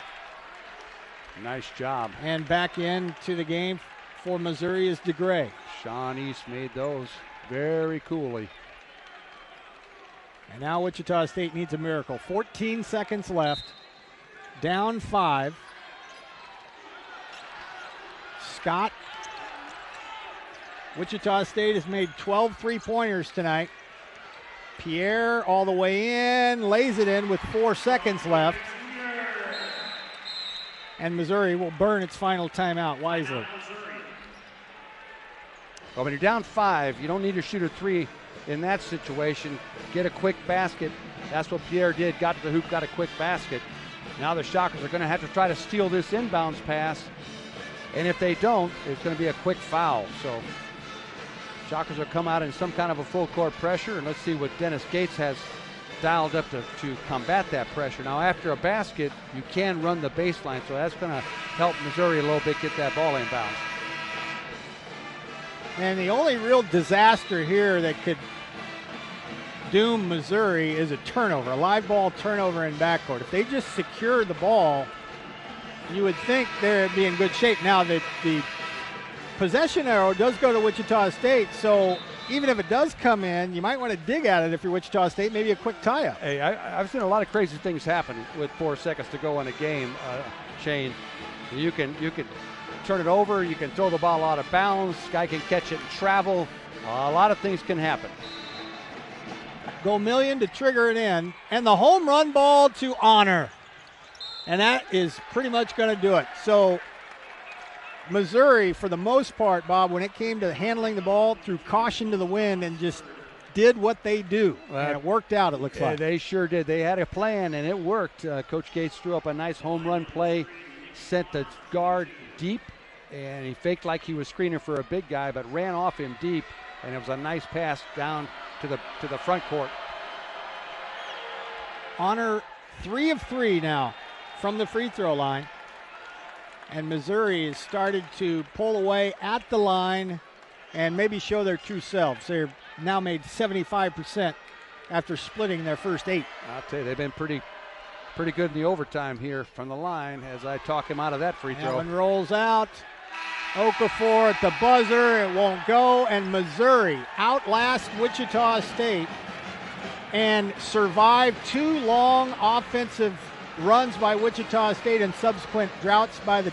Nice job. And back into the game for Missouri is DeGray. Sean East made those very coolly. And now Wichita State needs a miracle. 14 seconds left. Down 5. Scott. Wichita State has made 12 three-pointers tonight. Pierre all the way in, lays it in with 4 seconds left. And Missouri will burn its final timeout wisely. Well, when you're down 5, you don't need to shoot a 3 in that situation. Get a quick basket. That's what Pierre did. Got to the hoop, got a quick basket. Now the Shockers are going to have to try to steal this inbounds pass. And if they don't, it's going to be a quick foul. So Shockers will come out in some kind of a full court pressure. And let's see what Dennis Gates has dialed up to combat that pressure. Now after a basket, you can run the baseline. So that's going to help Missouri a little bit get that ball inbounds. And the only real disaster here that could doom Missouri is a turnover, a live ball turnover in backcourt. If they just secure the ball, you would think they'd be in good shape. Now that the possession arrow does go to Wichita State, so even if it does come in, you might want to dig at it if you're Wichita State, maybe a quick tie-up. Hey, I've seen a lot of crazy things happen with 4 seconds to go in a game, Shane. You can turn it over, you can throw the ball out of bounds, guy can catch it and travel. A lot of things can happen. Gomillion to trigger it in, and the home run ball to Honor. And that is pretty much going to do it. So Missouri, for the most part, Bob, when it came to handling the ball, threw caution to the wind and just did what they do. And it worked out, it looks like. They sure did. They had a plan, and it worked. Coach Gates threw up a nice home run play, sent the guard deep, and he faked like he was screening for a big guy, but ran off him deep, and it was a nice pass down to the front court. Honor 3 of 3 now from the free throw line. And Missouri has started to pull away at the line and maybe show their true selves. They're now made 75% after splitting their first 8. I'll tell you, they've been pretty good in the overtime here from the line as I talk him out of that free throw. Allen rolls out. Okafor at the buzzer. It won't go. And Missouri outlasts Wichita State and survived 2 long offensive runs by Wichita State and subsequent droughts by the